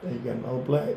They got no black.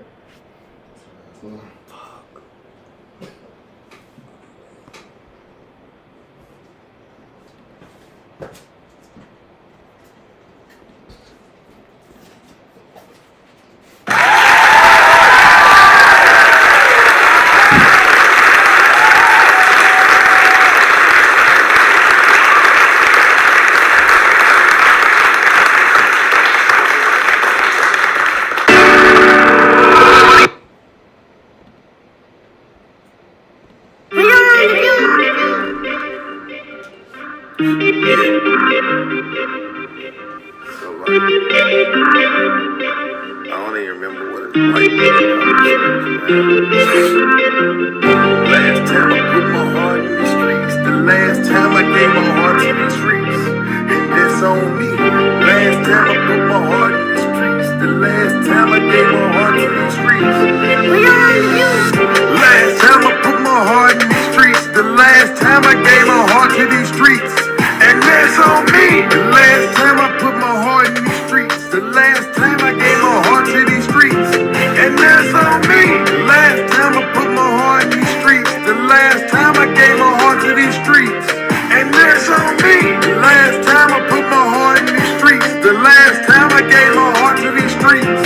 I don't even remember what it's like. Last time I put my heart in the streets, the last time I gave my heart to the streets, and that's on me. Last time I put my heart in the streets, the last time I gave my heart to the streets. Last time I put my heart in the streets, the last time I gave my heart to these streets, and that's on me. The last time I put my heart in the streets, the last time I gave my heart to these streets, and that's on me. The last time I put my heart in these streets, the last time I gave my heart to these streets, and that's on me. The last time I put my heart in these streets, the last time I gave my heart to these streets,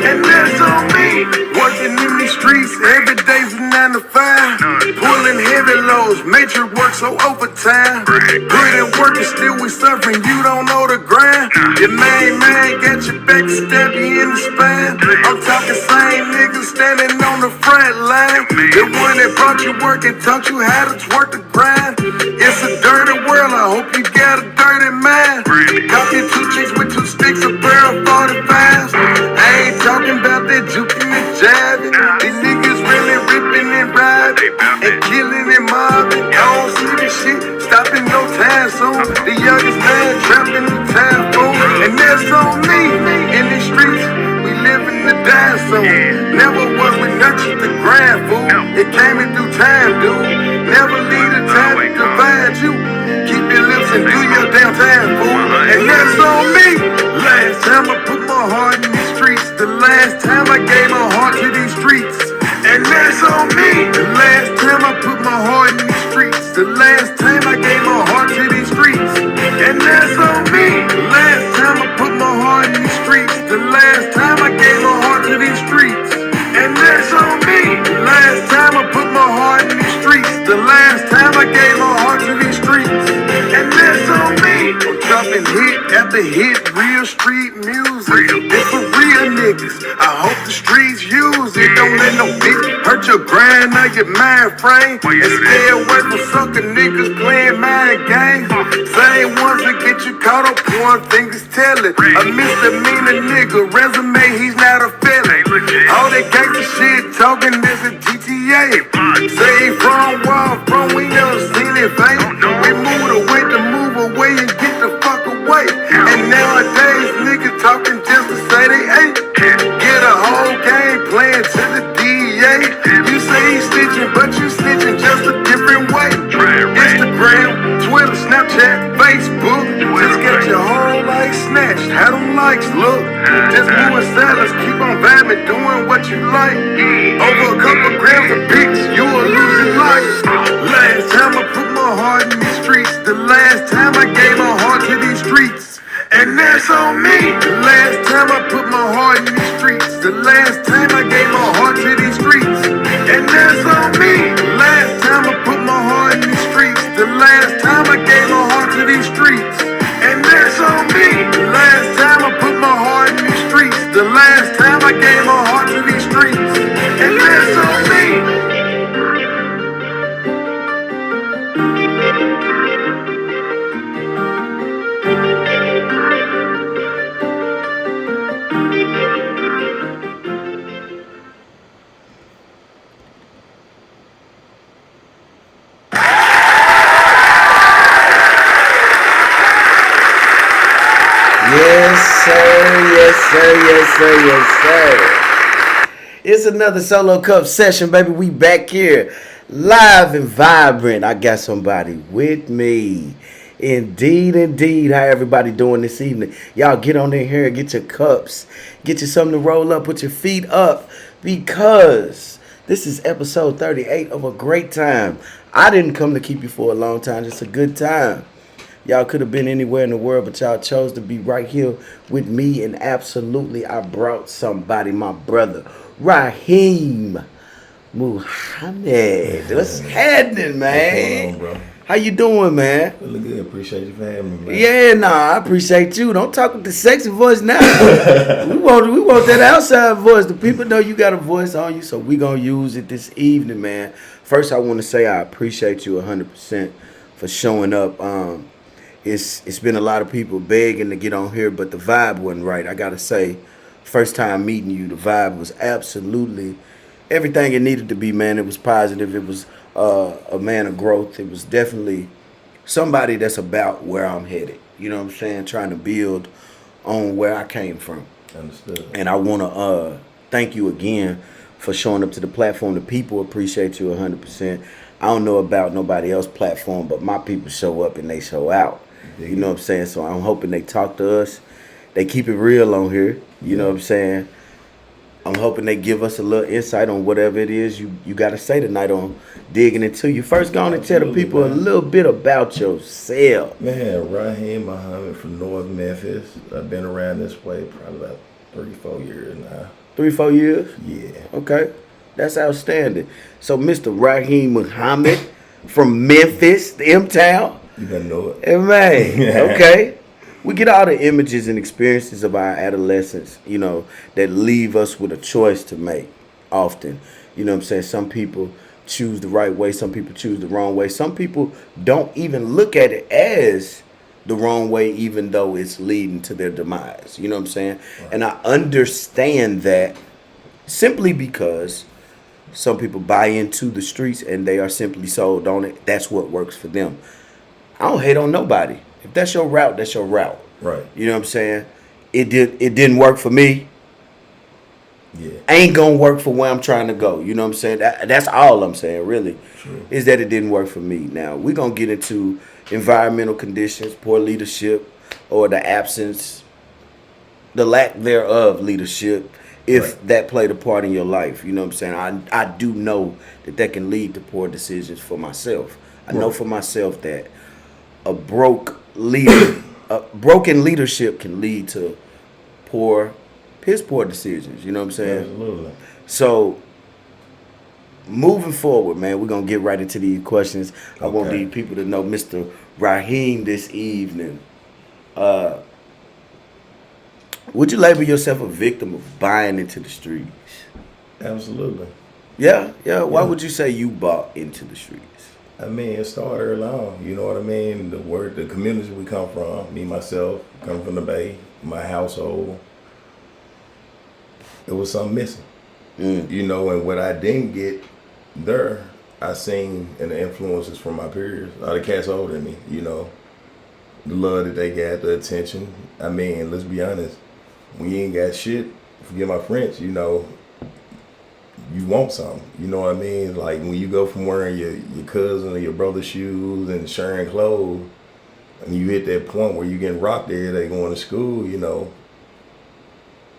and that's on me. Working in these streets every day from 9 to 5, pulling heavy loads, matrix work so overtime. Good and working, still we suffering, you don't know the grind. Your main man got your back, stab you in the spine. I'm talking same niggas standing on the front line. The one that brought you work and taught you how to twerk the grind. It's a dirty world, I hope you got a dirty mind. Copy 2 chicks with 2 sticks, a pair of 45s. I ain't talking about that juking and jabbing. These niggas really ripping and riding and killing and mobbing. I don't see this shit stopping no time soon. The youngest man trapped in the time phone, and that's on me. In the streets, we living the die zone. Never was we nurtured the grind, fool. It came in through time, dude. Never leave the time to divide you. Keep your lips and do your damn time, fool. And that's on me. Last time I put my heart in these streets, the last time I gave my heart to these streets, and that's on me. The last time I put my heart in these streets, the last time I gave my heart to these streets, and that's on me. The last time I put my heart in these streets, the last time I gave my heart to these streets, and that's on me. The last time I put my heart in these streets, the last time I gave my heart to these streets, and that's on me. I'm dropping hit after hit, real street music. It's for real niggas. I hope the streets use it. Don't let no bitch hurt your grind or your mind frame. And stay away from sucker niggas playing mind games. Same ones that get you caught up on fingers telling. A misdemeanor nigga, resume, he's not a felon. All that gangsta shit talking is a GTA. Say from wall from, we never seen it, babe. We moved away to move away and get the fuck away. And nowadays niggas talking just to say they ain't. Get a whole game playing to the DEA. You say he's snitching, but you snitching just a different way. Instagram, Twitter, Snapchat, Facebook. Just get your whole life snatched. How them likes look? Just moving silence, keep on vibing, doing what you like. Over a couple grams of pics, you will lose your life. Last time I put my heart in these streets, the last time I gave my heart to these streets, and that's on me. The last time I put my heart in these streets, the last time I gave my heart to these streets, and that's on me. The last time I put my heart in these streets, the last time I gave my heart to these streets, and that's on me. The last time I put my heart in these streets, the last time I gave my heart to these streets, and that's on me. Yes, sir. Yes, sir. Yes, sir. Yes, sir. It's another solo cup session, baby. We back here, live and vibrant. I got somebody with me. Indeed, indeed. How everybody doing this evening? Y'all get on in here and get your cups. Get you something to roll up. Put your feet up. Because this is episode 38 of A Great Time. I didn't come to keep you for a long time. It's a good time. Y'all could have been anywhere in the world, but y'all chose to be right here with me. And absolutely, I brought somebody, my brother, Raheem Muhammad. What's happening, man? What's going on, bro? How you doing, man? Feeling good. Appreciate you for having me, man. Yeah, nah, I appreciate you. Don't talk with the sexy voice now. we want that outside voice. The people know you got a voice on you, so we gonna use it this evening, man. First, I want to say I appreciate you 100% for showing up. It's been a lot of people begging to get on here, but the vibe wasn't right. I gotta say, first time meeting you, the vibe was absolutely everything it needed to be, man. It was positive. It was a man of growth. It was definitely somebody that's about where I'm headed. You know what I'm saying? Trying to build on where I came from. Understood. And I want to thank you again for showing up to the platform. The people appreciate you 100%. I don't know about nobody else's platform, but my people show up and they show out. You know what I'm saying? So I'm hoping they talk to us. They keep it real on here. You know what I'm saying? I'm hoping they give us a little insight on whatever it is you got to say tonight on digging into you. First, go on and tell the people a little bit about yourself. Man, Raheem Muhammad from North Memphis. I've been around this way probably about 3-4 years now. 3-4 years? Yeah. Okay. That's outstanding. So, Mr. Raheem Muhammad from Memphis, the M-Town. You better know it. Hey, man. Okay. We get all the images and experiences of our adolescence, you know, that leave us with a choice to make often. You know what I'm saying? Some people choose the right way. Some people choose the wrong way. Some people don't even look at it as the wrong way, even though it's leading to their demise. You know what I'm saying? Right. And I understand that simply because some people buy into the streets and they are simply sold on it. That's what works for them. I don't hate on nobody. If that's your route, that's your route. Right. You know what I'm saying? It didn't work for me. Yeah. Ain't gonna work for where I'm trying to go. You know what I'm saying? That's all I'm saying, really. True. Is that it didn't work for me. Now, we're gonna get into environmental conditions, poor leadership, or the absence, the lack thereof leadership, if that played a part in your life. You know what I'm saying? I do know that can lead to poor decisions for myself. I know for myself that a broken leadership can lead to poor decisions. You know what I'm saying? Absolutely. So, moving forward, man, we're going to get right into these questions. Okay. I want these people to know Mr. Raheem this evening. Would you label yourself a victim of buying into the streets? Absolutely. Yeah. Why would you say you bought into the streets? I mean, it started early on. You know what I mean? The community we come from, me, myself, come from the Bay, my household, it was something missing. You know, and what I didn't get there, I seen in the influences from my peers, all the cats older than me, you know, the love that they got, the attention. I mean, let's be honest, when you ain't got shit, forget my French, you know, you want something, you know what I mean? Like when you go from wearing your cousin or your brother's shoes and sharing clothes, and you hit that point where you getting rocked every day going to school, you know,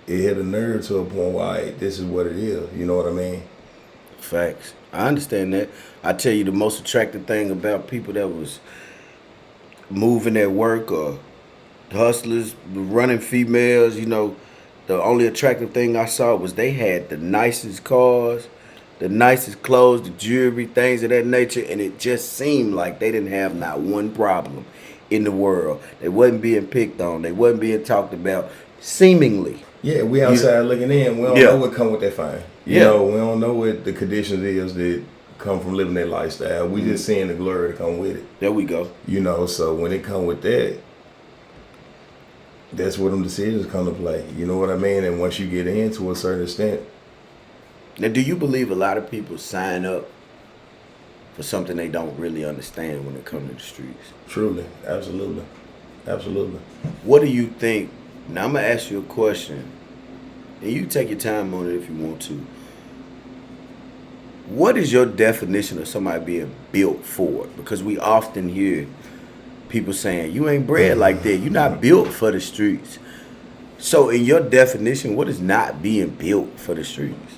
it hit a nerve to a point where this is what it is, you know what I mean? Facts. I understand that. I tell you, the most attractive thing about people that was moving at work or hustlers, running females, you know, the only attractive thing I saw was they had the nicest cars, the nicest clothes, the jewelry, things of that nature, and it just seemed like they didn't have not one problem in the world. They wasn't being picked on. They wasn't being talked about, seemingly. Yeah, we outside looking in. We don't know what come with that fine. You know, we don't know what the conditions is that come from living that lifestyle. We just seeing the glory that come with it. There we go. You know, so when it come with that, that's where them decisions come to play. You know what I mean? And once you get into a certain extent. Now, do you believe a lot of people sign up for something they don't really understand when it comes to the streets? Truly. Absolutely. Absolutely. What do you think? Now, I'm going to ask you a question, and you take your time on it if you want to. What is your definition of somebody being built for? Because we often hear people saying you ain't bred like that. You're not built for the streets. So, in your definition, what is not being built for the streets?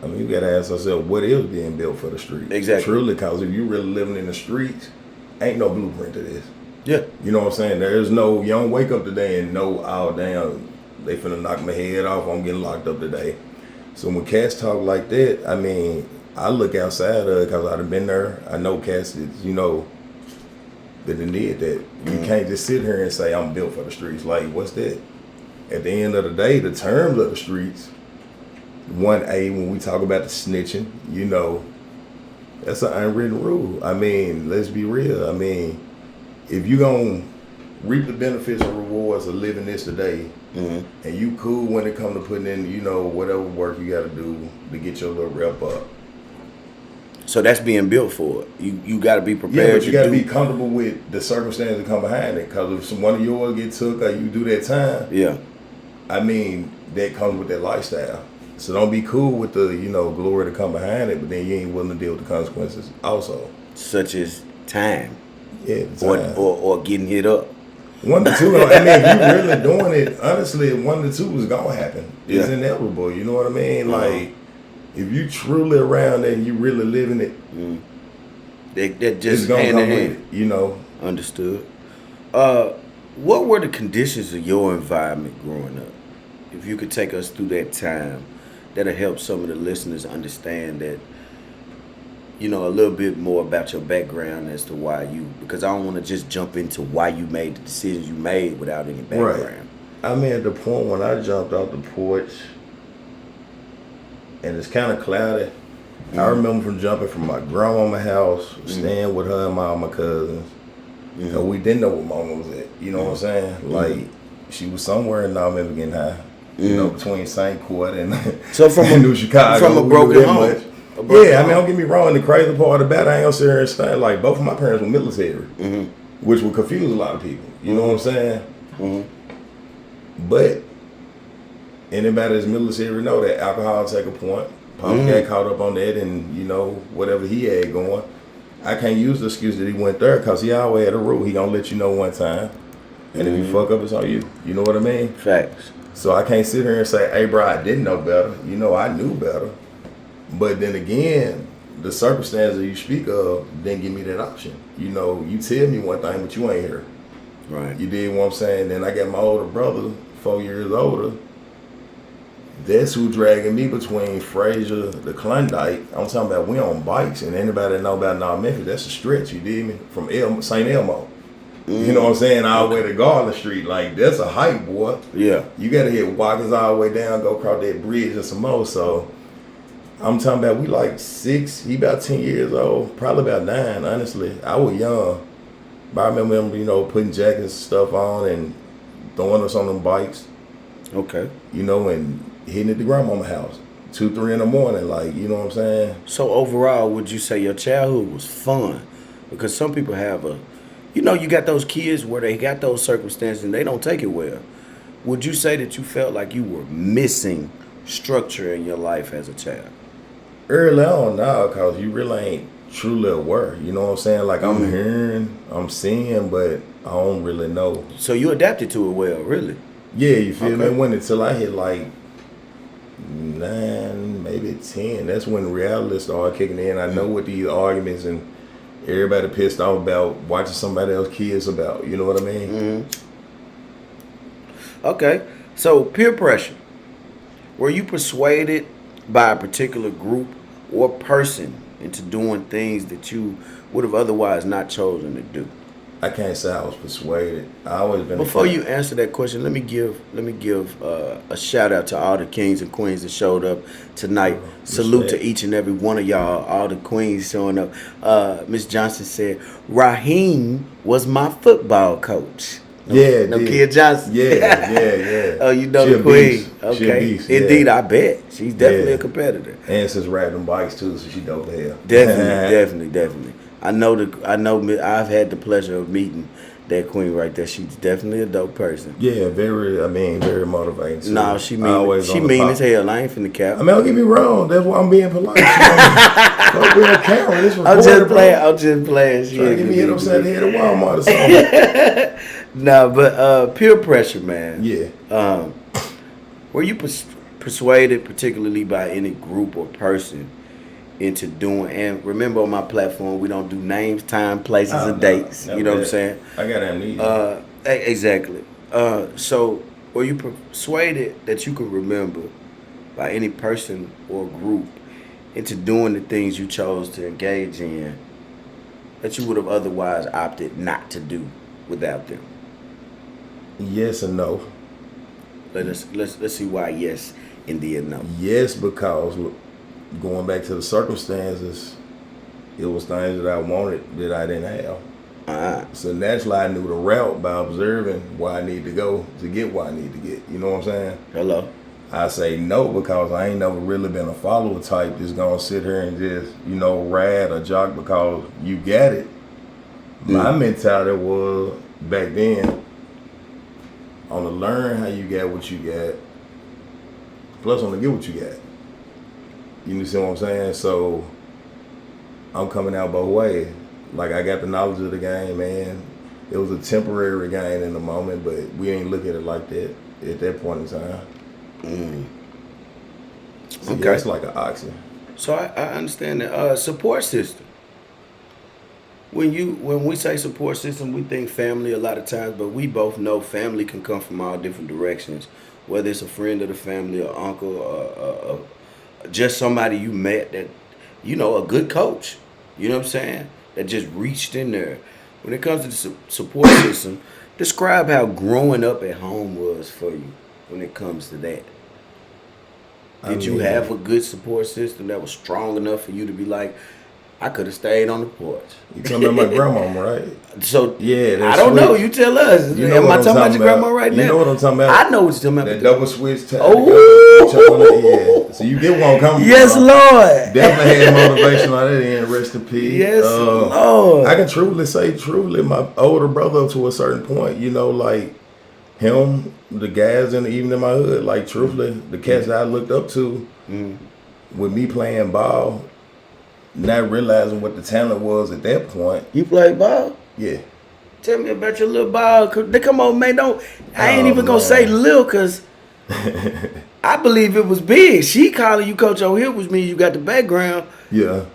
I mean, you gotta ask yourself, what is being built for the streets? Exactly. Truly, because if you really living in the streets, ain't no blueprint to this. Yeah. You know what I'm saying? There's no, you don't wake up today and know, oh, damn, they finna knock my head off, I'm getting locked up today. So when cats talk like that, I mean, I look outside of it because I've been there. I know cats that, you know, that they did that. You can't just sit here and say, I'm built for the streets. Like, what's that? At the end of the day, the terms of the streets, 1A, when we talk about the snitching, you know, that's an unwritten rule. I mean, let's be real. I mean, if you gonna reap the benefits and rewards of living this today, and you cool when it come to putting in, you know, whatever work you gotta do to get your little rep up. So that's being built for it. You got to be prepared. Yeah, but you got to do. be comfortable with the circumstances that come behind it. Because if one of yours get took or you do that time, Yeah. I mean, that comes with that lifestyle. So don't be cool with the, you know, glory to come behind it, but then you ain't willing to deal with the consequences also. Such as time. Yeah, the time. Or getting hit up. 1 to 2, I mean, if you really doing it, honestly, 1 to 2 is gonna happen. It's Yeah. inevitable, you know what I mean? Like, if you truly around it and you really living it, That just it's gonna hand come in with hand. it, you know. Understood. What were the conditions of your environment growing up? If you could take us through that time, that'll help some of the listeners understand that, you know, a little bit more about your background as to why you, because I don't want to just jump into why you made the decisions you made without any background. Right. I mean, at the point when I jumped off the porch, and it's kind of cloudy. I remember from jumping from my grandmama's house, staying with her and my cousins. You know, we didn't know where mama was at. You know what I'm saying? Like, she was somewhere in North getting high. You know, between St. Court and, So from and New Chicago. from a we broken knew that home. much. Yeah, I mean, don't get me wrong. The crazy part about it, I ain't gonna sit here and say, like, both of my parents were military, which would confuse a lot of people. You know what I'm saying? But anybody that's military know that alcohol take a point. Pop got caught up on that, and you know whatever he had going. I can't use the excuse that he went there because he always had a rule. He gonna let you know one time, and if you fuck up, it's on you. You know what I mean? Facts. So I can't sit here and say, "Hey, bro, I didn't know better." You know, I knew better. But then again, the circumstances you speak of didn't give me that option. You know, you tell me one thing, but you ain't here. Right. You did what I'm saying. Then I got my older brother, 4 years older. That's who dragging me between Fraser, the Klondike. I'm talking about we on bikes, and anybody that know about North Memphis, that's a stretch. You did me from St. Elmo. You know what I'm saying? All the way to Garland Street. Like, that's a hike, boy. Yeah. You got to hit Watkins all the way down, go across that bridge and some more. So I'm talking about we like 6. He about 10 years old, probably about 9. Honestly, I was young, but I remember him, you know, putting jackets and stuff on and throwing us on them bikes. Okay. You know, and hitting at the grandmama house 2, 3 in the morning. Like, you know what I'm saying? So overall, would you say your childhood was fun? Because some people have you know, you got those kids where they got those circumstances and they don't take it well. Would you say that you felt like you were missing structure in your life as a child? Early on now, because you really ain't truly aware. You know what I'm saying? Like, I'm hearing, I'm seeing, but I don't really know. So you adapted to it well, really? Yeah, you feel me? Okay. It went until I hit like 9, maybe 10. That's when reality started kicking in. I know what these arguments and everybody pissed off about watching somebody else kids about. You know what I mean? Okay. So peer pressure. Were you persuaded by a particular group or person into doing things that you would have otherwise not chosen to do? I can't say I was persuaded. I always been. Before you answer that question, let me give a shout out to all the kings and queens that showed up tonight. Salute to each and every one of y'all, all the queens showing up. Miss Johnson said Raheem was my football coach. No Kia Johnson. Yeah. Oh, you know She the a queen. beast. She a Okay. beast, yeah. Indeed, I bet. She's definitely Yeah. a competitor. And since riding bikes too, so she dope as hell. Definitely. I know. I've had the pleasure of meeting That queen right there, she's definitely a dope person. Yeah, very motivating. So No, she I mean always she on the mean pop. as hell. I ain't finna cap. I mean, don't get me wrong. That's why I'm being polite. Fuck with a camera. This I'm just recorded, playing. bro. I'm just playing. She Trying to ain't get me gonna hit be- upside the head of Walmart or something. Nah, but peer pressure, man. Yeah. Were you persuaded, particularly by any group or person, into doing? And remember, on my platform, we don't do names, time, places, Oh, and no, dates. never You know what I'm did. saying? I got amnesia. Exactly. So, were you persuaded that you could remember by any person or group into doing the things you chose to engage in that you would have otherwise opted not to do without them? Yes and no. Let's see why yes and then no. Yes, because look, going back to the circumstances, it was things that I wanted that I didn't have. So naturally, I knew the route by observing where I need to go to get what I need to get. You know what I'm saying? Hello. I say no because I ain't never really been a follower type that's gonna sit here and just, ride or jock because you got it. My mentality was back then on to learn how you got what you got, plus on to get what you got. You see what I'm saying? So I'm coming out both ways. Like I got the knowledge of the game, man. It was a temporary gain in the moment, but we ain't look at it like that at that point in time. So Okay. yeah, it's like an oxy. So I understand that support system. When we say support system, we think family a lot of times, but we both know family can come from all different directions. Whether it's a friend of the family, or uncle, or just somebody you met that, a good coach. You know what I'm saying? That just reached in there. When it comes to the support system, describe how growing up at home was for you when it comes to that. Did you have a good support system that was strong enough for you to be like, I could have stayed on the porch? You talking about my grandma, right? So Yeah, I don't know. You tell us. You know Am what I I'm talking about your talking grandma about. right You now? know what I'm talking about. I know what you're talking about. That double switch tap. Oh. Yeah. So you get where I'm coming Yes, from. Lord. Definitely had motivation on that end. Rest in peace. Yes, Lord. I can truly say, my older brother to a certain point, like him, the guys, and even in my hood, like truthfully, the cats that I looked up to, with me playing ball, not realizing what the talent was at that point. You play ball? Yeah. Tell me about your little ball. Come on, man. I ain't even going to man. say little because I believe it was big. She calling you Coach O'Hill, which means you got the background. Yeah.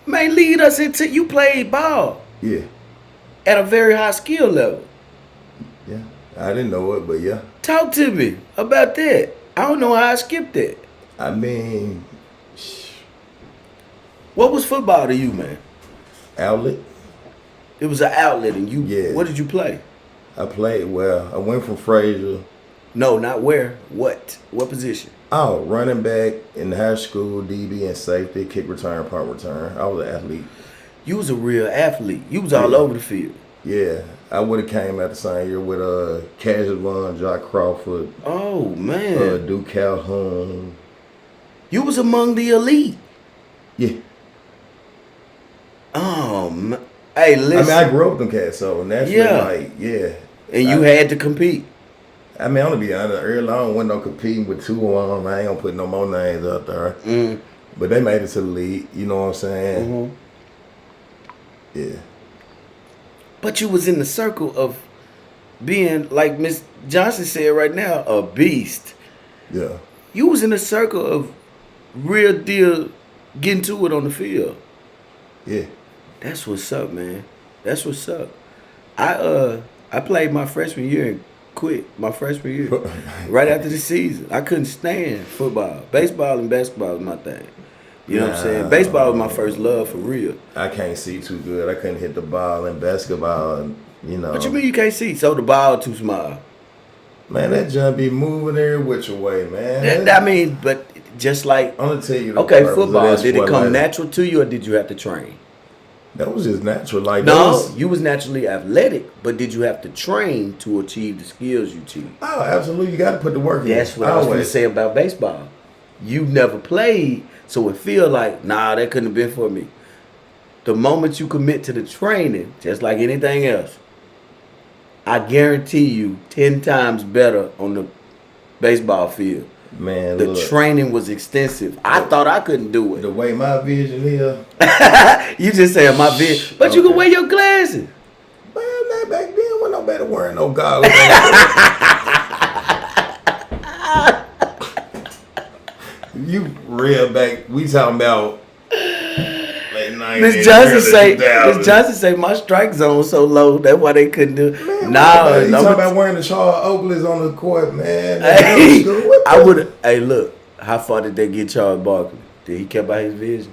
Man, lead us into you played ball Yeah. at a very high skill level. Yeah. I didn't know it, but yeah. Talk to me about that. I don't know how I skipped that. I mean, What was football to you, man? outlet. It was an outlet, and you. Yeah. What did you play? I played well. I went from Frazier. No, not where. What? What position? Oh, running back in high school, DB and safety, kick return, punt return. I was an athlete. You was a real athlete. You was all Yeah. over the field. Yeah, I would have came out the same year with Cash Vaughn, Jock Crawford, Oh man, Duke Calhoun. you was among the elite. Yeah, Oh man. Hey, I listen. mean I grew up with them cats, so naturally, Yeah. And you had to compete. I mean, I'm gonna be honest. Early on, wasn't no competing with 2 on them. I ain't gonna put no more names out there. But they made it to the league. You know what I'm saying? Yeah. But you was in the circle of being, like Miss Johnson said right now, a beast. Yeah. You was in the circle of real deal getting to it on the field. Yeah. That's what's up, man. That's what's up. I played my freshman year and quit my freshman year. Right after the season. I couldn't stand football. Baseball and basketball was my thing. You know what I'm saying? Baseball was my first love for real. I can't see too good. I couldn't hit the ball in basketball. And, What you mean you can't see? So the ball too small. Man, that jump be moving every which way, man. I mean, but just like, I'm gonna tell you. The okay, purpose of football, that did it sport, come like, natural to you or did you have to train? That was just natural. Like No, you was naturally athletic, but did you have to train to achieve the skills you achieved? Oh, absolutely. You got to put the work in. That's what I was going to say about baseball. You never played, so it feel like, nah, that couldn't have been for me. The moment you commit to the training, just like anything else, I guarantee you 10 times better on the baseball field. Man, The look, training was extensive. I thought I couldn't do the it. way my vision is, You just saying my vision. But you can Okay. wear your glasses. man, that back then when nobody wearing no goggles. You real back, we talking about late 90s. Miss Johnson say, 2000s. Miss Johnson say my strike zone so low. That's why they couldn't do it. Man, Nah, you no, talking about wearing the Charles Oakley's on the court, man. hey, What I the- would. Hey, look, how far did they get Charles Barkley? Did he kept out his vision?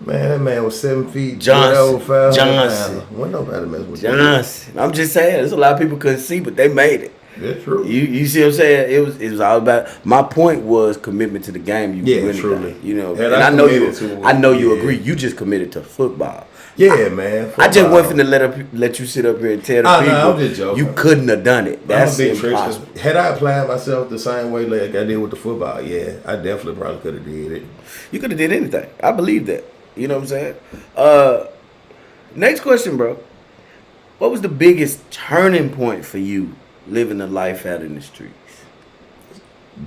Man, that man was 7 feet. Johnson. 500 Johnson. pounds. Wasn't nobody messing with that. Johnson. I'm just saying, there's a lot of people couldn't see, but they made it. That's true. You see what I'm saying? It was all about. My point was commitment to the game. You Yeah, really truly. got, you know, Had and I I know you. committed to it, I know you yeah. agree. You just committed to football. Yeah, man. I just football. wasn't finna let you sit up here and tell the Oh, no, people I'm just joking. you couldn't have done it. I'm That's a big trick, 'cause impossible. had I applied myself the same way like I did with the football, yeah, I definitely probably could have did it. You could have did anything. I believe that. You know what I'm saying? Next question, bro. What was the biggest turning point for you living a life out in the streets?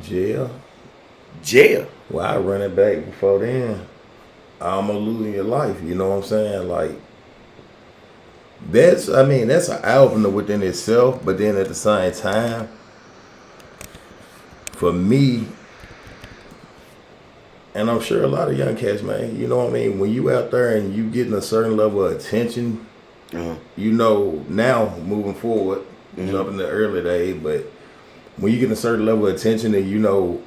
Jail. Jail. Well, I run it back before then. Almost losing your life. You know what I'm saying? Like that's an opener within itself, but then at the same time, for me, and I'm sure a lot of young cats, man, you know what I mean? When you out there and you getting a certain level of attention, you know, now moving forward, jumping the early days, but when you get a certain level of attention and you know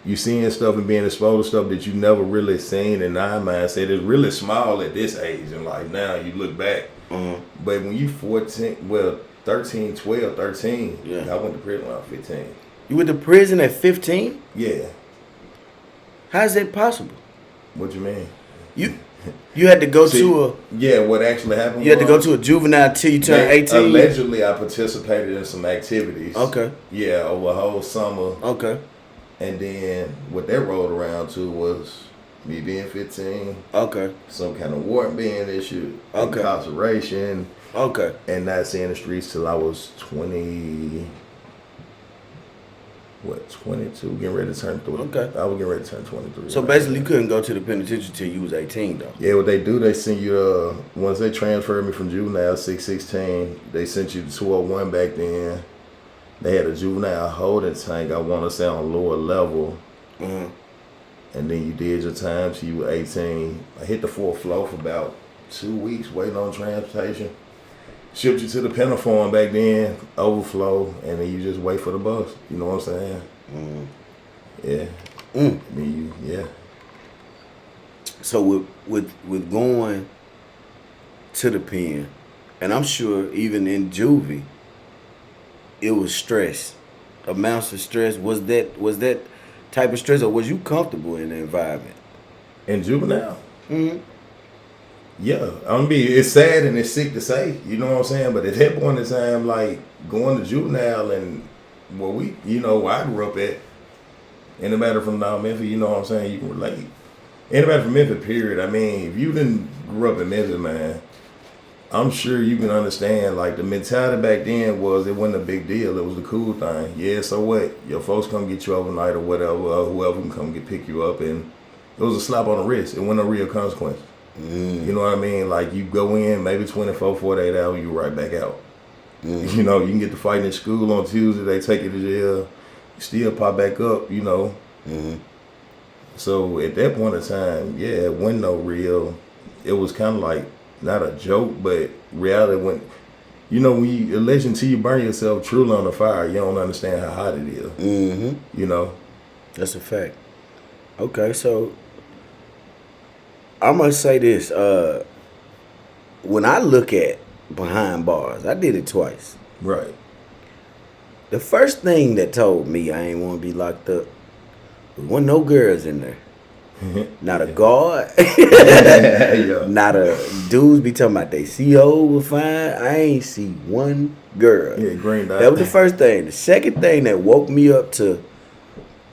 you seeing stuff and being exposed to stuff that you never really seen, in our mindset, it's really small at this age, and like now you look back. But when you 13, 12, 13, Yeah. I went to prison when I was 15. You went to prison at 15? Yeah. How is that possible? What you mean? You had to go See, to a Yeah, what actually happened you had to go was to a juvenile till you turn 18. Allegedly, I participated in some activities. Okay. Yeah, over a whole summer. Okay. And then what that rolled around to was me being 15, Okay. some kind of warrant being issued, Okay. incarceration, Okay. and not seeing the streets till I was 22, getting ready to turn 3. Okay. I was getting ready to turn 23. So right? basically you couldn't go to the penitentiary till you was 18 though. Yeah, what they do, they send you, once they transferred me from juvenile 616, they sent you to 201 back then. They had a juvenile holding tank, I want to say on lower level. Mm-hmm. And then you did your time till you were 18. I hit the 4th floor for about 2 weeks waiting on transportation. Shipped you to the Pentaform back then, overflow, and then you just wait for the bus. You know what I'm saying? Yeah. I mean, yeah. So with going to the pen, and I'm sure even in juvie, it was stress, amounts of stress. Was that type of stress, or was you comfortable in the environment? In juvenile? Yeah. It's sad and it's sick to say, you know what I'm saying? But at that point in time, like going to juvenile and where I grew up at, anybody from now Memphis, you know what I'm saying, you can relate. Anybody from Memphis, period. I mean, if you didn't grow up in Memphis, man, I'm sure you can understand, like, the mentality back then was it wasn't a big deal. It was the cool thing. Yeah, so what? Your folks come get you overnight or whatever, or whoever can come pick you up, and it was a slap on the wrist. It wasn't a real consequence. You know what I mean? Like, you go in, maybe 24, 48 hours, you right back out. You know, you can get to fighting in school on Tuesday, they take you to jail, you still pop back up, you know. So at that point in time, yeah, it wasn't no real, it was kind of like, not a joke, but reality when you elation till you burn yourself truly on the fire, you don't understand how hot it is. You know? That's a fact. Okay, so I'm gonna say this. When I look at behind bars, I did it twice. Right. The first thing that told me I ain't want to be locked up wasn't no girls in there. Not a guard. Yeah. Not a dudes be talking about they CO was fine. I ain't see one girl. Yeah, green dot. That was the first thing. The second thing that woke me up to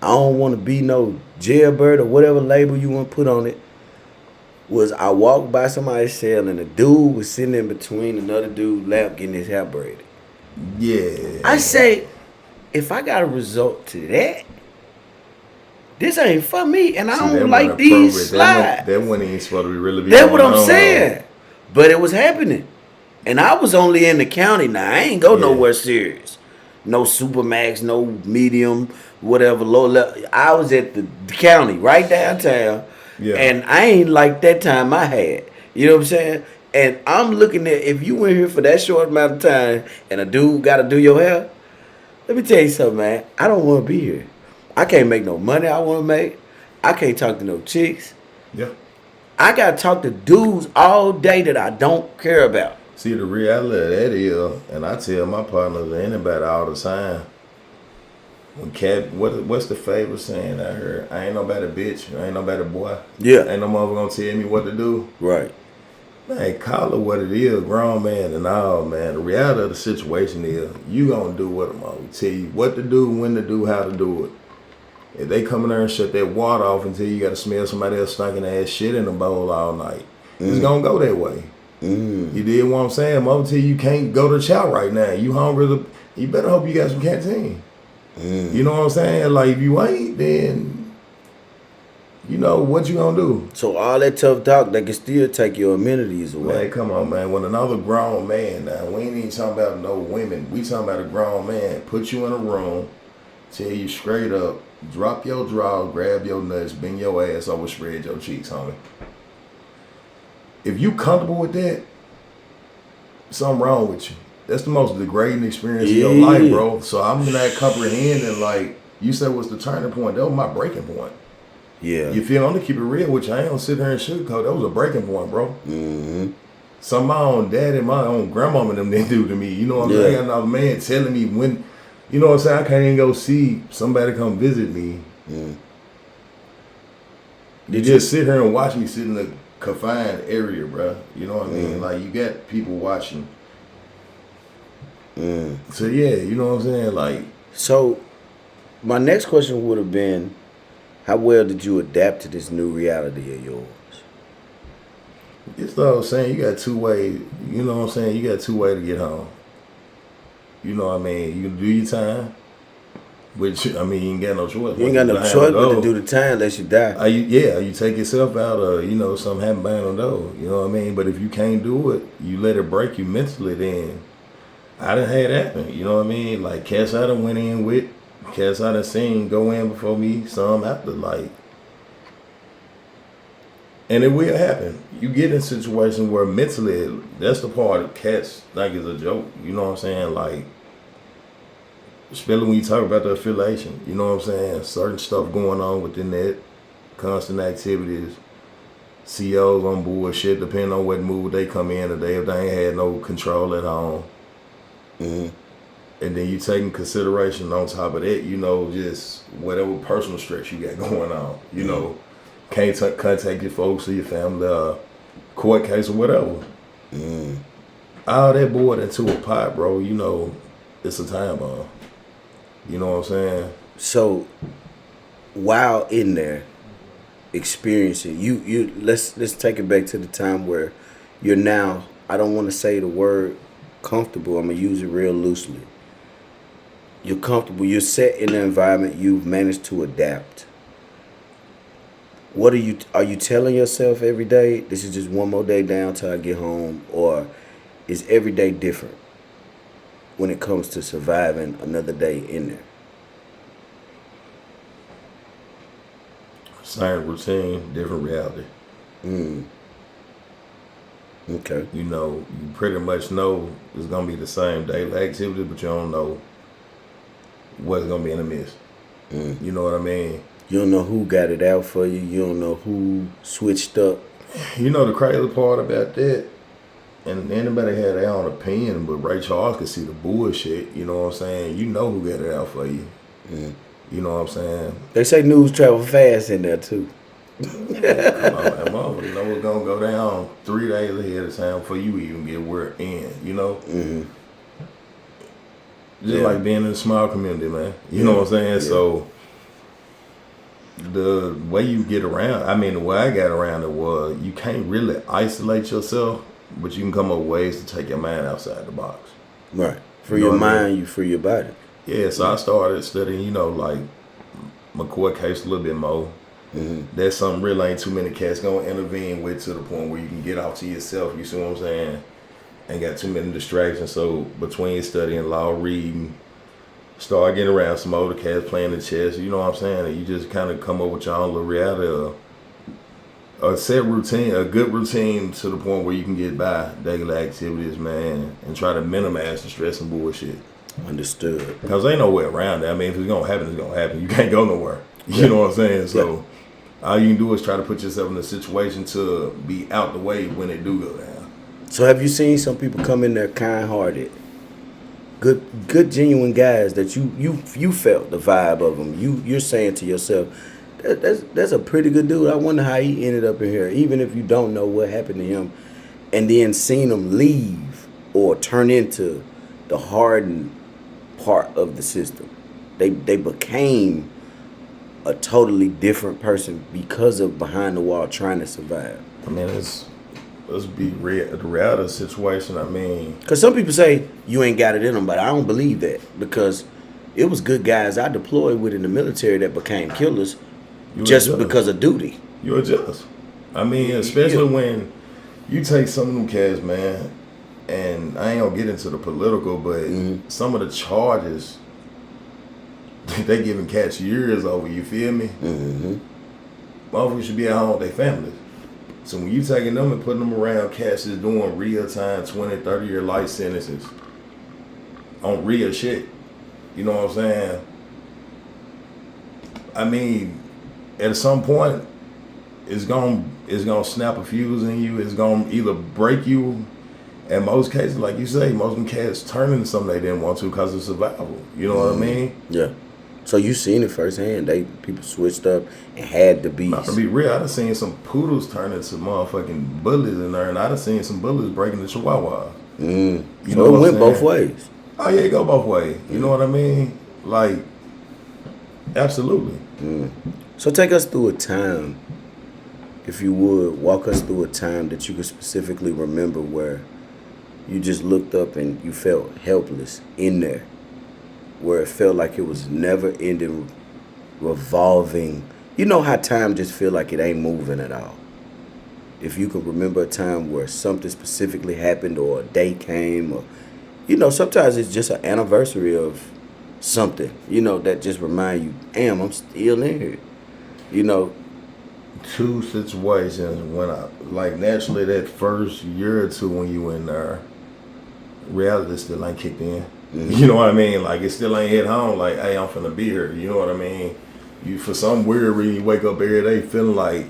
I don't want to be no jailbird or whatever label you want to put on it was I walked by somebody's cell and a dude was sitting in between another dude's lap getting his hair braided. Yeah. I say, if I got a result to that, this ain't for me, and I See, that don't wasn't like these appropriate. slides. That wasn't even supposed to be really be That's going what I'm on. saying. But it was happening. And I was only in the county now. I ain't go Yeah. nowhere serious. No Supermax, no medium, whatever, low level. I was at the county right downtown. Yeah. And I ain't like that time I had. You know what I'm saying? And I'm looking at, if you went here for that short amount of time and a dude got to do your hair, let me tell you something, man. I don't want to be here. I can't make no money I want to make. I can't talk to no chicks. Yeah. I got to talk to dudes all day that I don't care about. See, the reality of that is, and I tell my partners and anybody all the time, when what's the favorite saying I heard? I ain't nobody bitch, I ain't nobody boy. Yeah. Ain't no mother gonna tell me what to do. Right. Man, call it what it is, grown man and all, man. The reality of the situation is, you gonna do what a mother tell you what to do, when to do, how to do it. If they come in there and shut that water off until you gotta smell somebody else stinking ass shit in the bowl all night, it's gonna go that way. You did what I'm saying? Mother tell you can't go to chow right now. You hungry? You better hope you got some canteen. You know what I'm saying? Like if you ain't, then you know what you gonna do. So all that tough talk, they can still take your amenities away. Man, come on, man. When another grown man, now we ain't even talking about no women. We talking about a grown man. Put you in a room, tell you straight up, drop your drawers, grab your nuts, bend your ass over, spread your cheeks, homie. If you comfortable with that, something wrong with you. That's the most degrading experience of your life, bro. So I'm not comprehending, like, you said what's the turning point. That was my breaking point. Yeah. You feel? I'm gonna keep it real with you. I ain't gonna sit here and sugarcoat. That was a breaking point, bro. Some my own dad and my own grandmama and them didn't do to me. You know what I'm saying? I got another man telling me when, you know what I'm saying? I can't even go see somebody come visit me. You just sit here and watch me sit in the confined area, bro. You know what I mean? Like you got people watching. So yeah, you know what I'm saying? Like, so my next question would have been, how well did you adapt to this new reality of yours? it's what I was saying. You got two ways. You know what I'm saying? You got two ways to get home. You know what I mean? You can do your time, which I mean you ain't got no choice. You ain't got no choice but to do the time unless you die. You take yourself out of, you know, something happened behind the door. You know what I mean? But if you can't do it, you let it break you mentally, then I done had that happen. You know what I mean? Like cats I done went in with, cats I done seen go in before me, some after, like. And it will happen. You get in a situation where mentally, that's the part of cats think is a joke. You know what I'm saying? Like, especially when you talk about the affiliation. You know what I'm saying? Certain stuff going on within that, constant activities, CEOs on bullshit, depending on what mood they come in today, if they ain't had no control at home. And then you taking consideration on top of that, you know, just whatever personal stress you got going on, you know. Can't contact your folks or your family, court case or whatever. All that boiled into a pot, bro. You know, it's a time bomb. You know what I'm saying? So, while in there, experiencing you let's take it back to the time where you're now. I don't want to say the word comfortable. I'm gonna use it real loosely. You're comfortable. You're set in the environment. You've managed to adapt. What are you telling yourself every day, this is just one more day down till I get home, or is every day different when it comes to surviving another day in there? Same routine, different reality. Okay. You know, you pretty much know it's gonna be the same daily activity, but you don't know what's gonna be in the midst. You know what I mean? You don't know who got it out for you. You don't know who switched up. You know the crazy part about that, and anybody had their own opinion, but Ray Charles could see the bullshit. You know what I'm saying? You know who got it out for you. You know what I'm saying? They say news travel fast in there too. Come on, that motherfucker know what's gonna go down 3 days ahead of time before you even get word in. You know? Just like being in a small community, man. You know what I'm saying? So the way you get around, I mean, the way I got around it was you can't really isolate yourself, but you can come up with ways to take your mind outside the box. Right. Free your mind, you free your body. Yeah, so I started studying, like McCoy case a little bit more. That's something really ain't too many cats gonna intervene with to the point where you can get off to yourself. You see what I'm saying? Ain't got too many distractions. So between studying law, reading, start getting around some older cats playing the chess. You know what I'm saying? And you just kind of come up with your own little reality of a set routine, a good routine to the point where you can get by daily activities, man, and try to minimize the stress and bullshit. Understood. Because ain't no way around it. I mean, if it's gonna happen, it's gonna happen. You can't go nowhere. You know what I'm saying? So all you can do is try to put yourself in a situation to be out the way when it do go down. So have you seen some people come in there kind-hearted, good genuine guys that you felt the vibe of them? You're saying to yourself, that's a pretty good dude. I wonder how he ended up in here, even if you don't know what happened to him, and then seen him leave or turn into the hardened part of the system. They became a totally different person because of behind the wall trying to survive. I mean, let's be real. The reality situation, I mean, because some people say you ain't got it in them, but I don't believe that, because it was good guys I deployed with in the military that became killers just because of duty. You adjust. I mean, especially when you take some of them cats, man, and I ain't gonna get into the political, but some of the charges they giving cats years over, you feel me? Motherfuckers should be at home with their families. So when you taking them and putting them around cats that's doing real time 20, 30-year life sentences on real shit, you know what I'm saying? I mean, at some point, it's gonna snap a fuse in you. It's gonna either break you. In most cases, like you say, most of them cats turn into something they didn't want to because of survival. You know what I mean? Yeah. So you seen it firsthand. People switched up and had the beast. Not to be real, I done seen some poodles turn into motherfucking bullies in there, and I done seen some bullies breaking the chihuahua. You so know it what went I'm both saying? ways. Oh yeah, it go both ways. You know what I mean? Like, absolutely. So take us through a time, if you would, walk us through a time that you could specifically remember where you just looked up and you felt helpless in there, where it felt like it was never ending, revolving. You know how time just feel like it ain't moving at all. If you could remember a time where something specifically happened, or a day came, or, sometimes it's just an anniversary of something, that just remind you, damn, I'm still in here. Two situations when naturally that first year or two when you in there, reality still ain't kicked in. You know what I mean? Like, it still ain't hit home. Like, hey, I'm finna be here. You know what I mean? You, for some weird reason, you wake up every day feeling like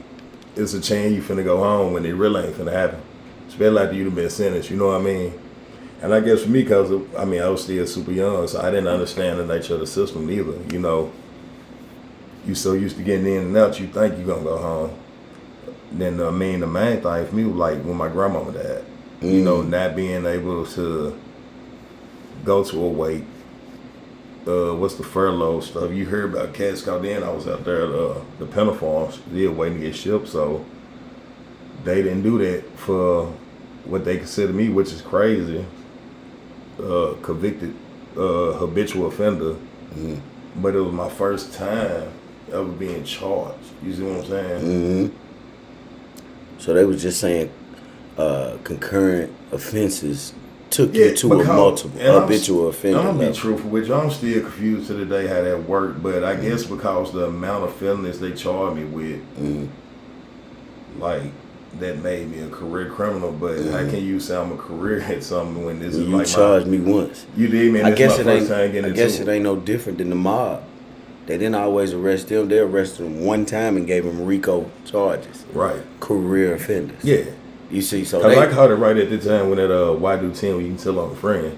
it's a chance you finna go home when it really ain't finna happen. Especially after you've been sentenced. You know what I mean? And I guess for me, because I was still super young, so I didn't understand the nature of the system either. You so used to getting in and out, you think you gonna go home. Then the main thing for me was like when my grandmama died. Not being able to go to a wake. What's the furlough stuff? You heard about cats called then. I was out there at the penal farms, still waiting to get shipped, so they didn't do that for what they consider me, which is crazy. Convicted habitual offender. But it was my first time ever being charged. You see what I'm saying? So they was just saying concurrent offenses took you to a multiple habitual offender. I'm gonna be truthful with you. I'm still confused to the day how that worked, but I guess because the amount of felonies they charged me with, like, that made me a career criminal. But how can you say I'm a career at something when this is you like charged me once? You did, man. I guess it ain't no different than the mob. They didn't always arrest them. They arrested them one time and gave them RICO charges. Right. Career offenders. Yeah. You see, so I caught it right at the time when that Why Do 10 when you can tell on a friend.